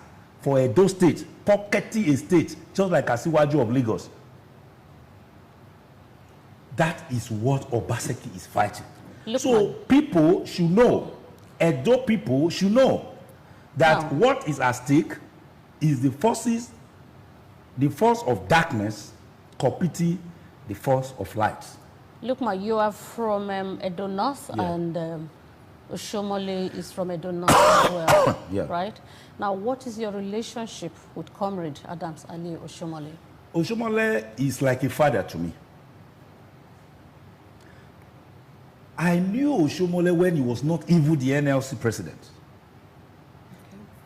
for Edo State, pocketing a state, just like Asiwaju of Lagos. That is what Obaseki is fighting. So people should know, Edo people should know that what is at stake is the force of darkness competing the force of light. Look, you are from Edo North, and Oshomole is from Edo North as well, right? Now, what is your relationship with Comrade Adams Ali Oshomole? Oshomole is like a father to me. I knew Oshomole when he was not even the NLC president.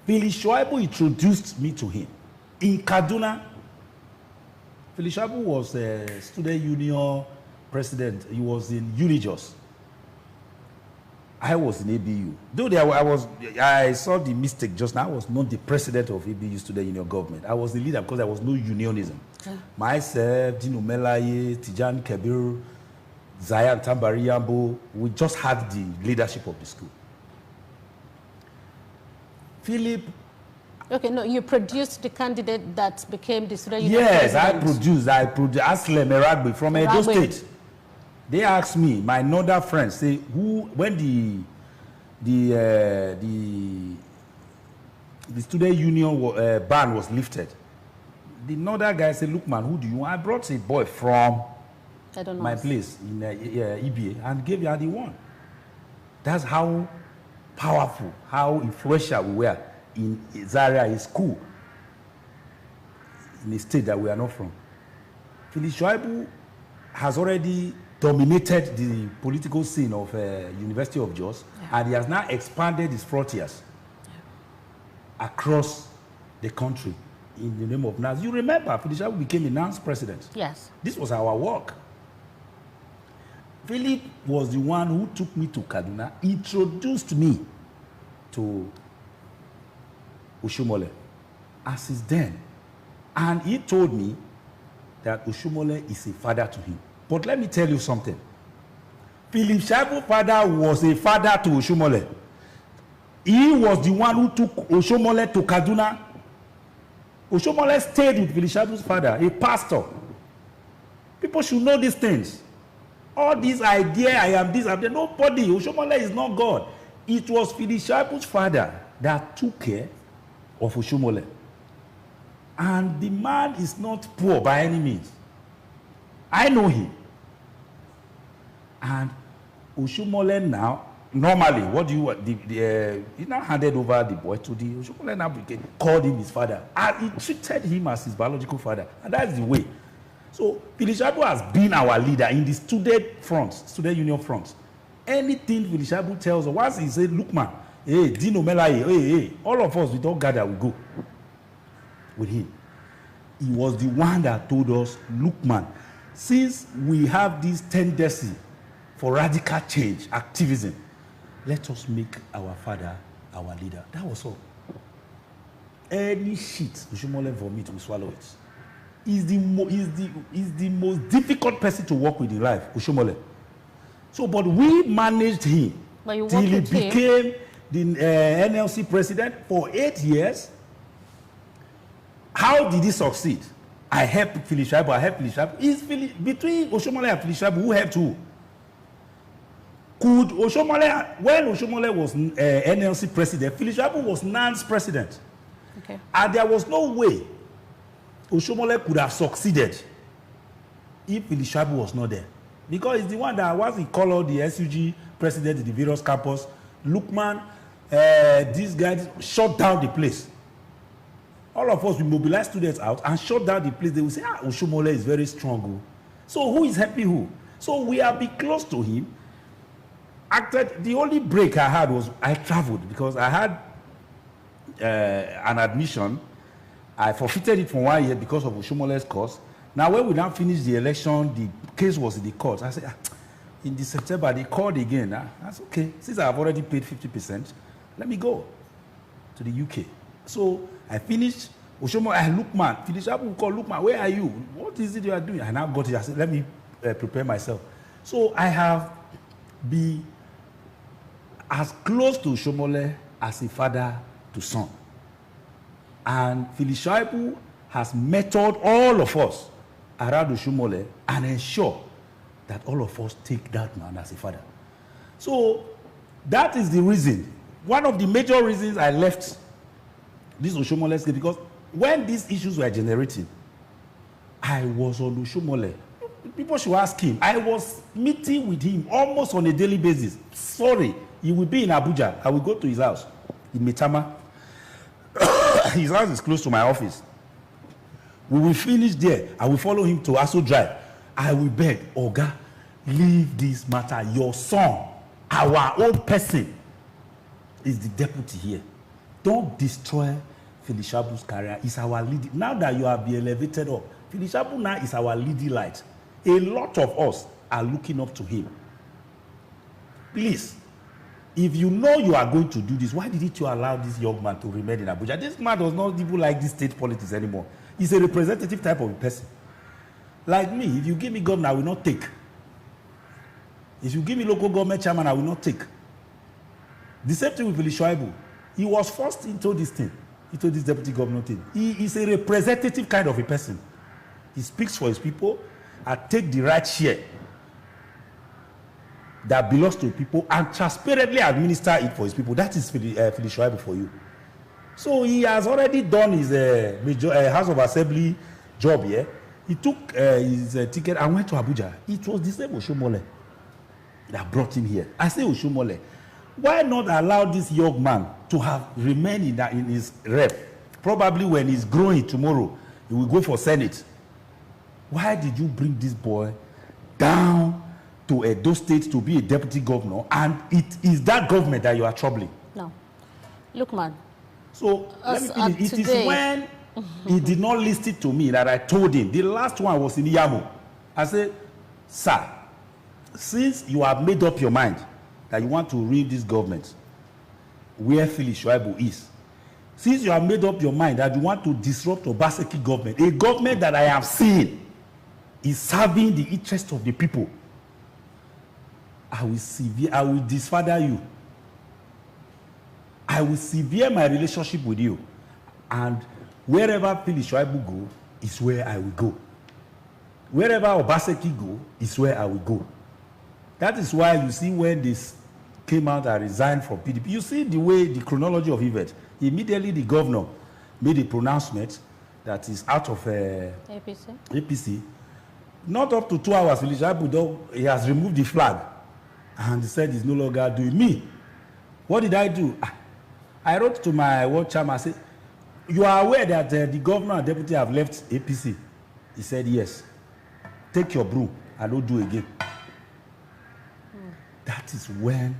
Phyllis Shoaibu introduced me to him. In Kaduna, Phyllis Shoaibu was a student union president. He was in Unijos. I was in ABU. Though I saw the mistake just now. I was not the president of ABU Student Union Government. I was the leader because there was no unionism. Myself, Dino Melaye, Tijan Kebir, Zayan Tambari Yambo, we just had the leadership of the school. Philip. Okay, no, you produced the candidate that became the student union president. President. I produced Asle Meragbe from Edo State. They asked me, my northern friends, say, when the student union ban was lifted, the northern guy said, look man, who do you want? I brought a boy from my place in EBA and gave you, and he won. That's how powerful, how influential we were in Zaria, a school in a state that we are not from. Phyllis Shoaibu has already dominated the political scene of University of Jos, and he has now expanded his frontiers across the country in the name of NAS. You remember, Phyllis Shoaibu became a NAS president. Yes. This was our work. Philip was the one who took me to Kaduna, introduced me to Oshomole as his then. And he told me that Oshomole is a father to him. But let me tell you something. Philip Shoaibu's father was a father to Oshomole. He was the one who took Oshomole to Kaduna. Oshomole stayed with Philip Shoaibu's father, a pastor. People should know these things. All these ideas, I am this, I am that. Nobody. Oshomole is not God. It was Philip Shoaibu's father that took care of Oshomole. And the man is not poor by any means. I know him. And Oshomole now, normally, what do you want? He now handed over the boy to the Oshomole now called him his father. And he treated him as his biological father. And that's the way. So, Phyllis Shoaibu has been our leader in the student union front. Anything Phyllis Shoaibu tells us, once he said, look man, hey, Dino Melaye, hey, all of us, we don't gather, we go with him. He was the one that told us, look man, since we have this tendency for radical change, activism. Let us make our father our leader. That was all. Any shit Oshomole vomit, we swallow it. He's the most difficult person to work with in life, Oshomole. So, but we managed him till he became the NLC president for 8 years. How did he succeed? I helped Philip Shaibu. Between Oshomole and Philip Shaibu, who helped who? Could Oshomole, when Oshomole was NLC president, Philip Shaibu was NAN's president. Okay. And there was no way Oshomole could have succeeded if Philip Shaibu was not there. Because he's the one that was he called the SUG president in the various campus. Lukman, these guys shut down the place. All of us, we mobilize students out and shut down the place. They will say, Oshomole is very strong. So who is happy who? So we have been close to him. After the only break I had was I traveled because I had an admission. I forfeited it for 1 year because of Oshomole's cause. Now, when we now finished the election, the case was in the court. I said, in the September, they called again. That's okay. Since I've already paid 50%, let me go to the UK. So I finished. Oshomole, Lukman, Philip Shaibu called Lukman, where are you? What is it you are doing? I now got it. I said, let me prepare myself. So I have been as close to Oshomole as a father to son. And Philip Shaibu has mentored all of us around Oshomole and ensure that all of us take that man as a father. So that is the reason. One of the major reasons I left this Oshomole case, because when these issues were generating, I was on Oshomole. People should ask him. I was meeting with him almost on a daily basis. Sorry, he will be in Abuja. I will go to his house in Metama. His house is close to my office. We will finish there. I will follow him to Aso Drive. I will beg, Oga, leave this matter. Your son, our own person, is the deputy here. Don't destroy Philip Shaibu's career. It's our lead. Now that you have been elevated up, Philip Shaibu now is our leading light. A lot of us are looking up to him. Please, if you know you are going to do this, why didn't you allow this young man to remain in Abuja? This man does not even like this state politics anymore. He's a representative type of a person. Like me, if you give me governor, I will not take. If you give me local government chairman, I will not take. The same thing with Philip Shaibu. He was forced into this thing, into this deputy governor thing. He is a representative kind of a person. He speaks for his people and take the right share that belongs to people and transparently administer it for his people. That is Philip Shaibu for you. So he has already done his House of Assembly job here. He took his ticket and went to Abuja. It was the same Oshomole that brought him here. I say Oshomole, why not allow this young man to have remained in his rep? Probably when he's growing tomorrow, he will go for Senate. Why did you bring this boy down to Edo State to be a deputy governor, and it is that government that you are troubling? No. Look, man. So let me finish. It is when he did not listen to me that I told him. The last one was in Yamo. I said, sir, since you have made up your mind that you want to ruin this government, where Philip Shaibu is, since you have made up your mind that you want to disrupt Obaseki government, a government that I have seen is serving the interest of the people, I will disfather you. I will sever my relationship with you. And wherever Philip Shaibu go is where I will go. Wherever Obaseki go is where I will go. That is why you see when this came out and resigned from PDP, you see the way, the chronology of events. Immediately the governor made a pronouncement that is out of APC. Not up to 2 hours, Philip Shaibu, he has removed the flag. And he said he's no longer doing me. What did I do? I wrote to my ward chairman, I said, you are aware that the governor and deputy have left APC? He said, yes. Take your broom and don't do again. That is when,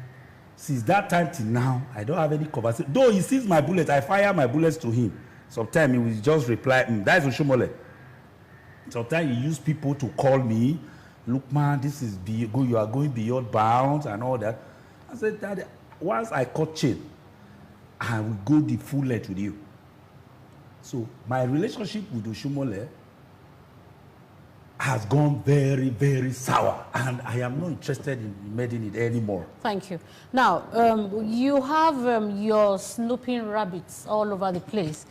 since that time till now, I don't have any conversation. Though he sees my bullets, I fire my bullets to him. Sometimes he will just reply, that is Oshomole. Sometimes he use people to call me, look, man, this is you are going beyond bounds and all that. I said, Daddy, once I cut chain, I will go the full length with you. So my relationship with Oshomole has gone very, very sour, and I am not interested in meddling it anymore. Thank you. Now, you have your snooping rabbits all over the place.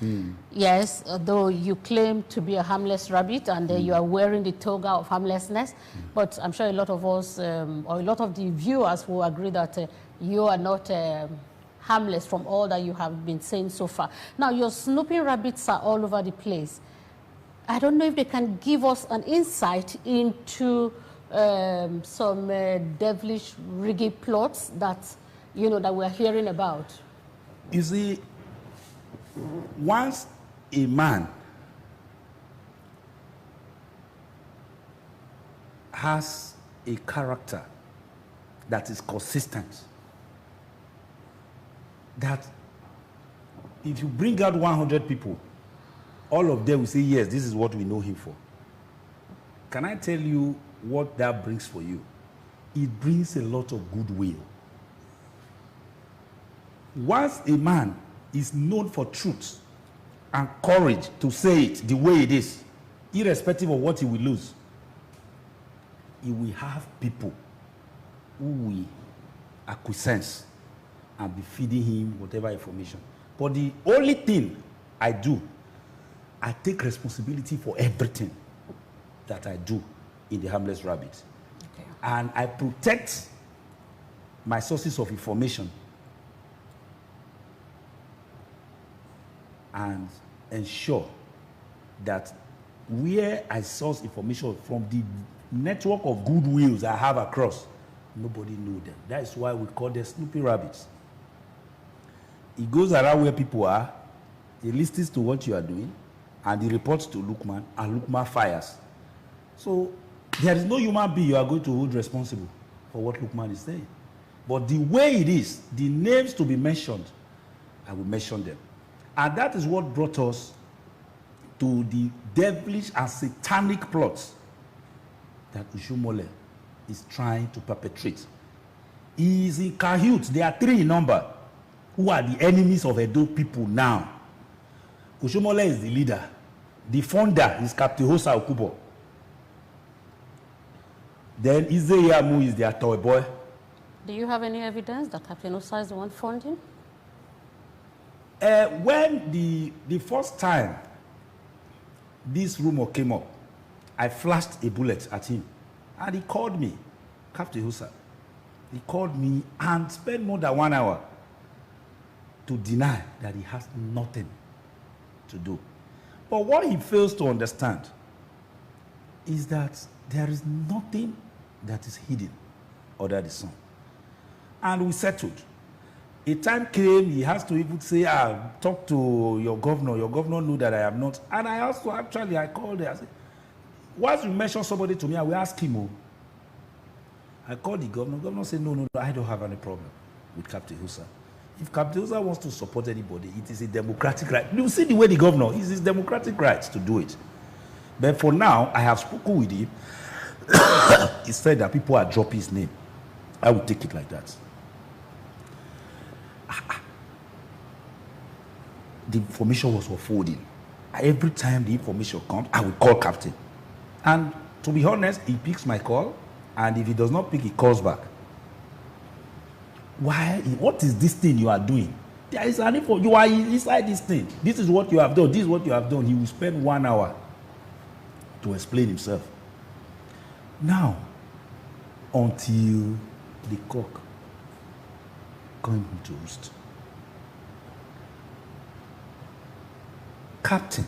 Yes, though you claim to be a harmless rabbit, and you are wearing the toga of harmlessness, but I'm sure a lot of us, or a lot of the viewers will agree that you are not harmless from all that you have been saying so far. Now, your snooping rabbits are all over the place. I don't know if they can give us an insight into some devilish riggy plots that, that we're hearing about. You see, once a man has a character that is consistent, that if you bring out 100 people, all of them will say, yes, this is what we know him for. Can I tell you what that brings for you? It brings a lot of goodwill. Once a man is known for truth and courage to say it the way it is, irrespective of what he will lose, he will have people who will acquiesce and be feeding him whatever information. But the only thing I do, I take responsibility for everything that I do in the Harmless Rabbit. Okay. And I protect my sources of information and ensure that where I source information from the network of goodwills I have across, nobody knows them. That is why we call them Snoopy Rabbits. He goes around where people are, he listens to what you are doing, and he reports to Lukman, and Lukman fires. So there is no human being you are going to hold responsible for what Lukman is saying. But the way it is, the names to be mentioned, I will mention them. And that is what brought us to the devilish and satanic plots that Oshomole is trying to perpetrate. He is in cahoots. There are 3 in number who are the enemies of Edo people now. Oshomole is the leader. The founder is Captain Hosa Okubo. Then Izeyamu is their toy boy. Do you have any evidence that Captain Hosa is the one funding? When the first time this rumor came up, I flashed a bullet at him. And he called me, Captain Hosa. He called me and spent more than 1 hour to deny that he has nothing to do. But what he fails to understand is that there is nothing that is hidden under the sun. And we settled. A time came, he has to even say, talk to your governor. Your governor knew that I am not. And I also, actually, I called her. I said, once you mention somebody to me, I will ask him. Oh. I called the governor. The governor said, no, I don't have any problem with Captain Hosa. If Captain Hosa wants to support anybody, it is a democratic right. You see the way the governor, it's his democratic right to do it. But for now, I have spoken with him. He said that people are dropping his name. I will take it like that. The information was unfolding. Every time the information comes, I will call Captain. And to be honest, he picks my call, and if he does not pick, he calls back. Why? What is this thing you are doing? There is an info. You are inside this thing. This is what you have done. This is what you have done. He will spend 1 hour to explain himself. Now, until the cock comes to roost. Captain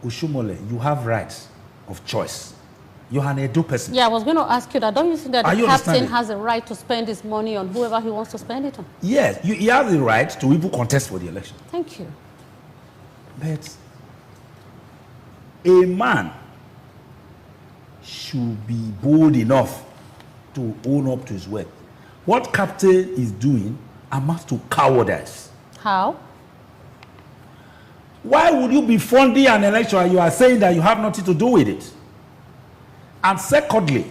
Oshomole, you have rights of choice. You're an Edo person. Yeah, I was going to ask you that. Don't you think that the captain has a right to spend his money on whoever he wants to spend it on? Yes, he has the right to even contest for the election. Thank you. But a man should be bold enough to own up to his word. What Captain is doing amounts to cowardice. How? Why would you be funding an election and you are saying that you have nothing to do with it? And secondly,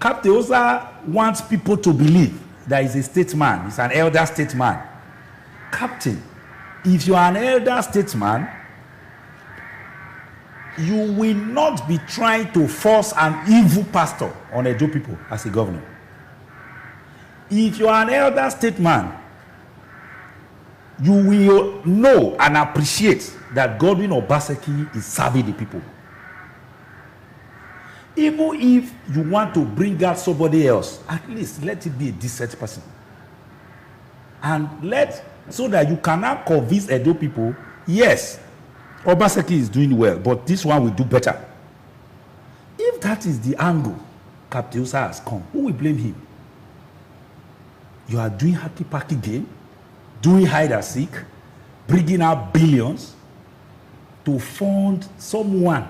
Captain Osa wants people to believe that he's a statesman, he's an elder statesman. Captain, if you are an elder statesman, you will not be trying to force an evil pastor on Edo people as a governor. If you are an elder statesman, you will know and appreciate that Godwin Obaseki is serving the people. Even if you want to bring out somebody else, at least let it be a decent person. And so that you cannot convince Edo people, yes, Obaseki is doing well, but this one will do better. If that is the angle Captain Osa has come, who will blame him? You are doing happy-packy game, doing hide and seek, bringing out billions to fund someone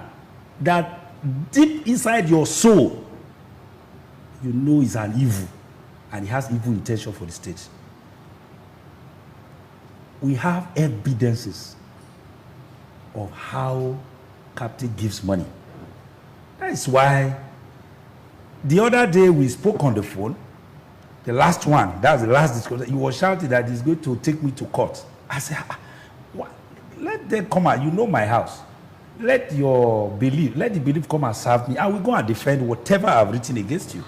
that deep inside your soul, you know is an evil, and he has evil intention for the state. We have evidences of how Captain gives money. That is why the other day we spoke on the phone, the last one, that's the last discussion, he was shouting that he's going to take me to court. I said, what? Let them come out, you know my house. Let the belief come and serve me. I will go and defend whatever I've written against you.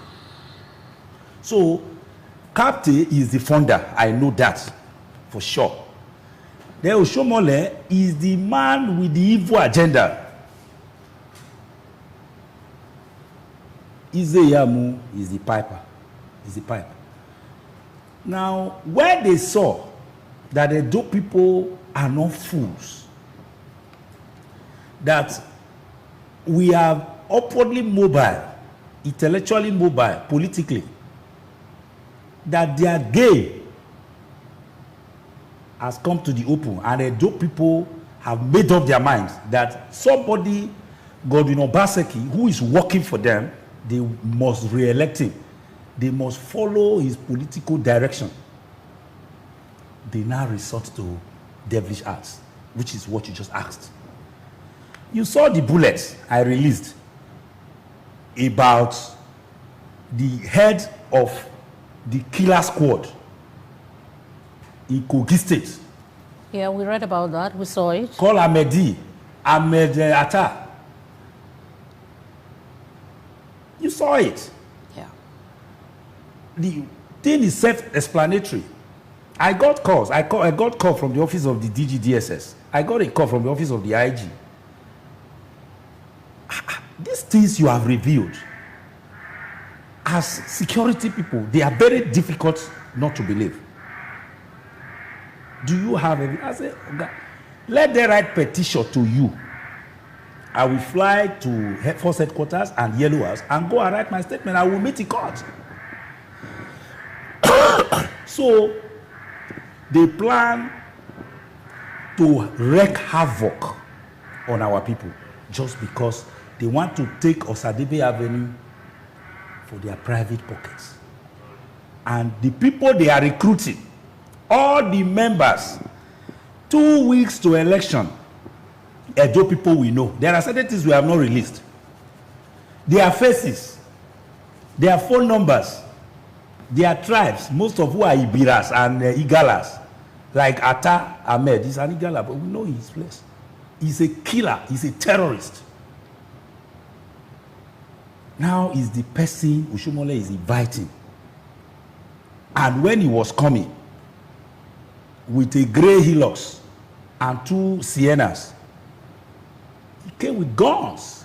So, Captain is the funder. I know that for sure. Then Oshomole is the man with the evil agenda. Izeyamu is the piper. Is the pipe. Now, when they saw that the Edo people are not fools, that we are upwardly mobile, intellectually mobile, politically, that their game has come to the open, and the Edo people have made up their minds that somebody, Godwin Obaseki, who is working for them, they must re-elect him. They must follow his political direction. They now resort to devilish arts, which is what you just asked. You saw the bullets I released about the head of the killer squad in Kogi State. Yeah, we read about that. We saw it. Called Ahmed Atta. You saw it. Yeah. The thing is self-explanatory. I got calls. I got call from the office of the DGDSS. I got a call from the office of the IG. These things you have revealed, as security people, they are very difficult not to believe. Do you have any? I say, okay, let them write petition to you. I will fly to Force Headquarters and Yellow House and go and write my statement. I will meet in court. So, they plan to wreak havoc on our people just because they want to take Osadebe Avenue for their private pockets. And the people they are recruiting, all the members, 2 weeks to election, Edo people we know. There are certain things we have not released. Their faces, their phone numbers, their tribes, most of who are Ibiras and Igalas, like Atta Ahmed, he's an Igala, but we know his place. He's a killer, he's a terrorist. Now is the person Oshomole is inviting. And when he was coming with a grey Hilux and 2 Siennas, he came with guns,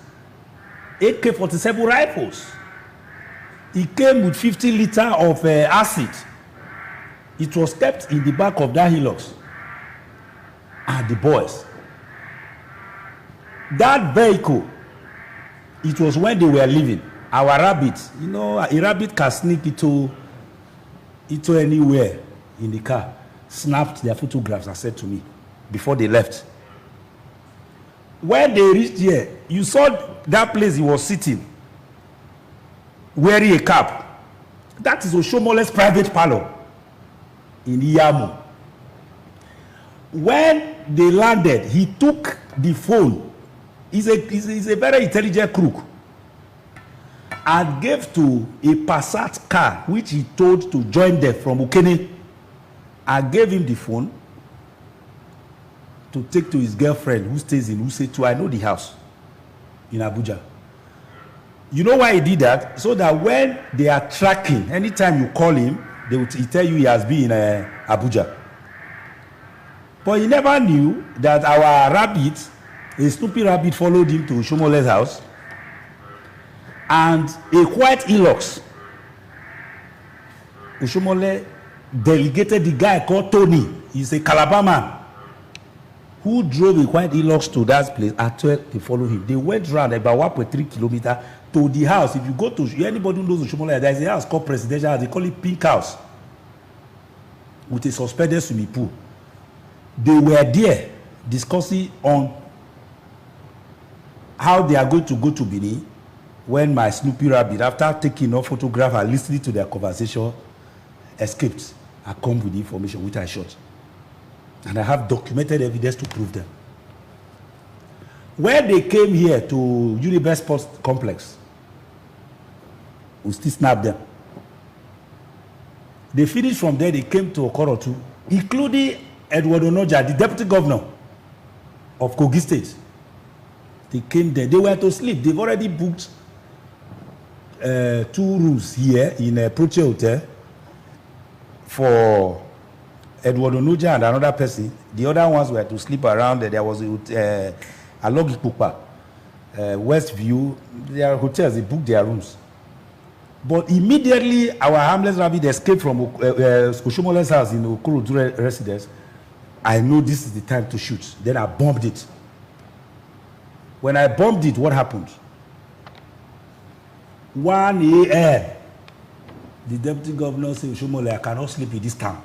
AK-47 rifles. He came with 50 liters of acid. It was kept in the back of that Hilux. And the boys. That vehicle, it was when they were leaving. Our rabbit, you know, a rabbit can sneak into anywhere in the car. Snapped their photographs and said to me before they left. When they reached here, you saw that place he was sitting, wearing a cap. That is Oshomole's private parlor in Iyamu. When they landed, he took the phone. He's a very intelligent crook. and gave to a Passat car, which he told to join them from Ukene, and gave him the phone to take to his girlfriend who stays in Wuse too. I know the house in Abuja. You know why he did that? So that when they are tracking, anytime you call him, he tell you he has been in Abuja. But he never knew that our rabbit, a stupid rabbit, followed him to Oshomole's house, and a white Hilux, Oshomole delegated the guy called Tony. He's a Calabar man who drove a white Hilux to that place. At 12, they follow him. They went around about 1.3 kilometers to the house. If you go to anybody who knows Oshomole, there is a house called Presidential House. They call it Pink House, with a suspended swimming pool. They were there discussing on how they are going to go to Benin when my Snoopy rabbit, after taking a photograph and listening to their conversation, escaped. I come with the information which I shot. And I have documented evidence to prove them. When they came here to Universe Sports Complex, we still snapped them. They finished from there, they came to Okorotu, including Edward Onoja, the deputy governor of Kogi State. They came there. They were to sleep. They've already booked 2 rooms here in a Proche Hotel for Edward Onoja and another person. The other ones were to sleep around. There was a Alogikupa, Westview. Their hotels, they booked their rooms. But immediately, our harmless rabbit escaped from Oshomole's house in Okorodu residence. I know this is the time to shoot. Then I bombed it. When I bombed it, what happened? 1 a.m. The deputy governor said, Oshomole, I cannot sleep in this town.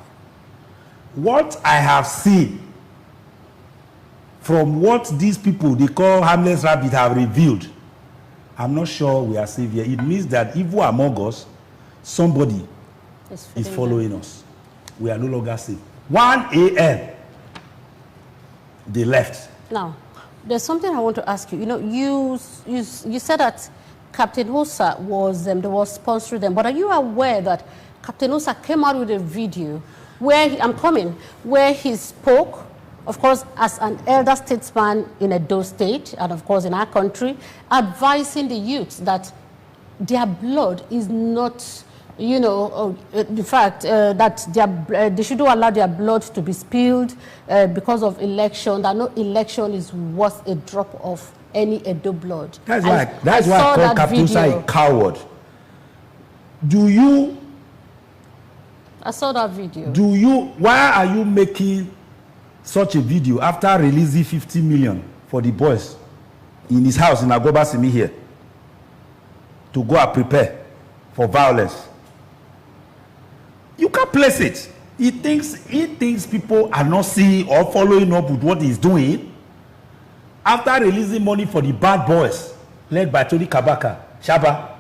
What I have seen from what these people they call harmless rabbit have revealed, I'm not sure we are safe here. It means that evil among us, somebody is following us. We are no longer safe. 1 a.m. they left. Now, there's something I want to ask you. You know, you said that Captain Osa was sponsoring them, but are you aware that Captain Osa came out with a video where where he spoke, of course, as an elder statesman in Edo State and of course in our country, advising the youth that their blood is not, you know, in fact, that they shouldn't allow their blood to be spilled because of election, that no election is worth a drop of any Edo blood. That's why I call Captain a coward. I saw that video. Why are you making such a video after releasing 50 million for the boys in his house in Agoba Simi here to go and prepare for violence? You can't place it. He thinks people are not seeing or following up with what he's doing. After releasing money for the bad boys, led by Tony Kabaka, Shaba,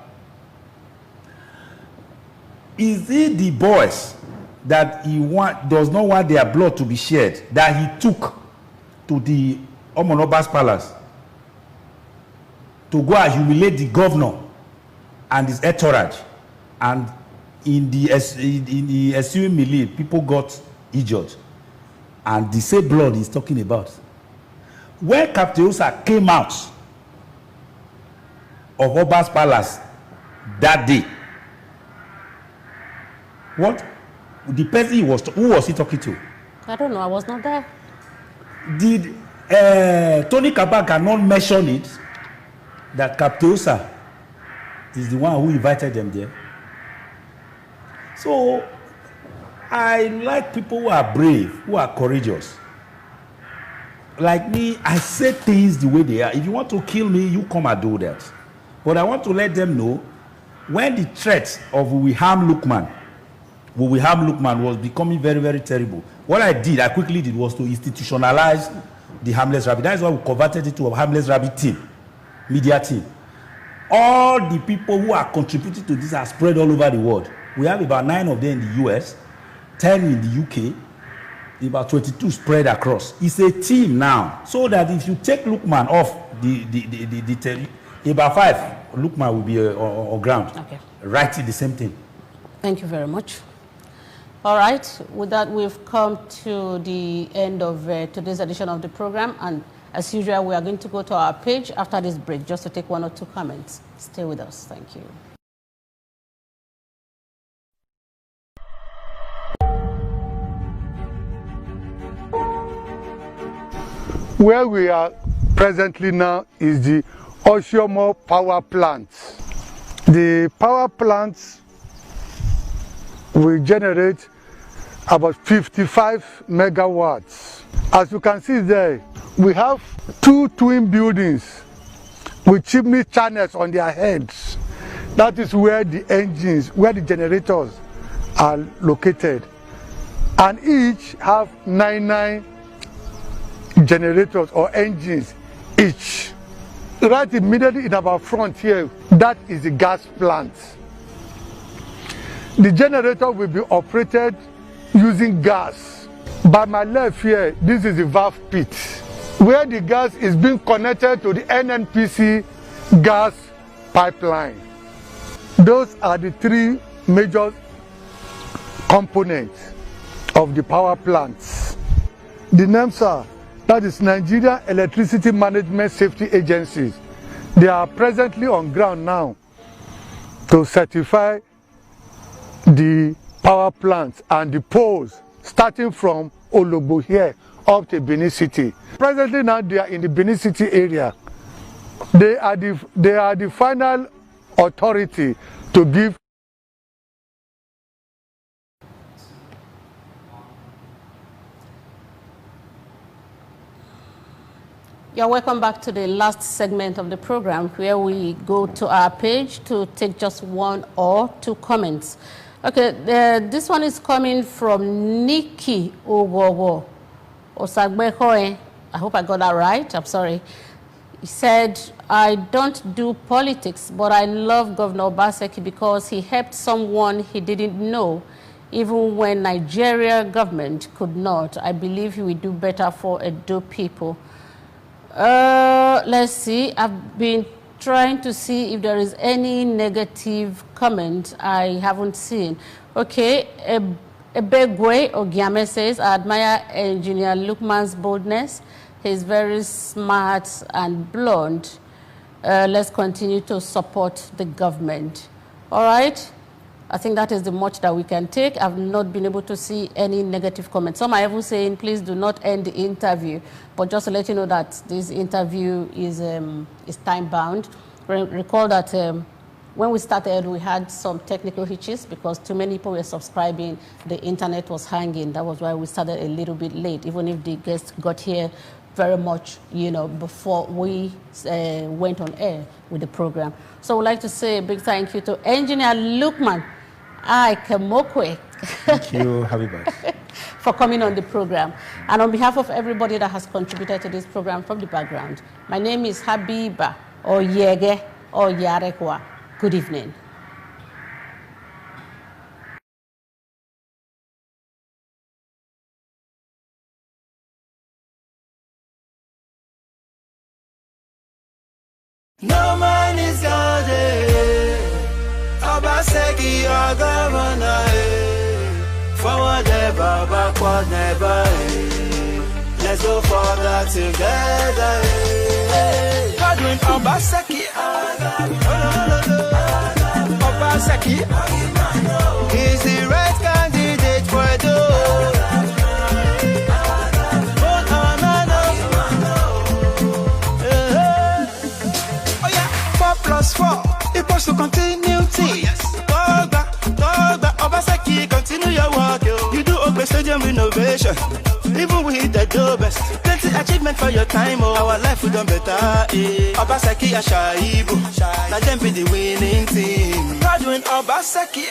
is it the boys that does not want their blood to be shed that he took to the Omonoba's palace to go and humiliate the governor and his entourage? And in the ensuing melee, people got injured, and the same blood he's talking about. When Captain Osa came out of Oba's palace that day, what the person who was he talking to? I don't know. I was not there. Did Tony Kabaka not mention it that Captain Osa is the one who invited them there? So I like people who are brave, who are courageous. Like me, I say things the way they are. If you want to kill me, you come and do that. But I want to let them know when the threat of we harm Lukman was becoming very, very terrible. What I quickly did was to institutionalize the harmless rabbit. That is why we converted it to a harmless rabbit team, media team. All the people who are contributing to this are spread all over the world. We have about 9 of them in the US, 10 in the UK, about 22 spread across. It's a team now, so that if you take Lukman off the about 5 Lukman will be on ground. Okay. Writing the same thing. Thank you very much. All right, with that, we've come to the end of today's edition of the program. And as usual, we are going to go to our page after this break just to take one or two comments. Stay with us. Thank you. Where we are presently now is the Oshomo power plant. The power plant will generate about 55 megawatts. As you can see there, we have two twin buildings with chimney channels on their heads. That is where the engines, where the generators are located. And each have 9 generators or engines each. Right immediately in our front here, that is the gas plant. The generator will be operated using gas. By my left here, this is the valve pit, where the gas is being connected to the NNPC gas pipeline. Those are the three major components of the power plants. The names are, that is Nigeria Electricity Management Safety Agencies. They are presently on ground now to certify the power plants and the poles starting from Ologbo here up to Benin City. Presently now they are in the Benin City area. They are the final authority to give. You're welcome back to the last segment of the program, where we go to our page to take just one or two comments. Okay, this one is coming from Nikki Ogogo Osagbekoe. I hope I got that right. I'm sorry. He said, I don't do politics, but I love Governor Obaseki because he helped someone he didn't know, even when Nigeria government could not. I believe he will do better for Edo people. Let's see. I've been trying to see if there is any negative comment I haven't seen. Okay, Ebegwe Ogiame says, I admire Engineer Lukman's boldness. He's very smart and blunt. Let's continue to support the government. All right. I think that is the much that we can take. I've not been able to see any negative comments. Some are even saying, please do not end the interview. But just to let you know that this interview is time-bound. Recall that when we started, we had some technical hitches because too many people were subscribing. The internet was hanging. That was why we started a little bit late, even if the guests got here very much, before we went on air with the program. So I would like to say a big thank you to Engineer Lukman Kemokwe. Thank you, Habiba. For coming on the program. And on behalf of everybody that has contributed to this program from the background, my name is Habiba Oyege Oyarekwa. Good evening. No man is God, Obaseki or governor, forward never, backward never. Let's go forward together. Godwin Obaseki or governor, Obaseki is the right candidate for those. +4 equals to continuity. Dogba, Obaseki, continue your work. You do Ogbe Stadium renovation, even with the do best. Plenty achievement for your time, our life will done better. Obaseki Ashaibu, now them be the winning team. Godwin Obaseki.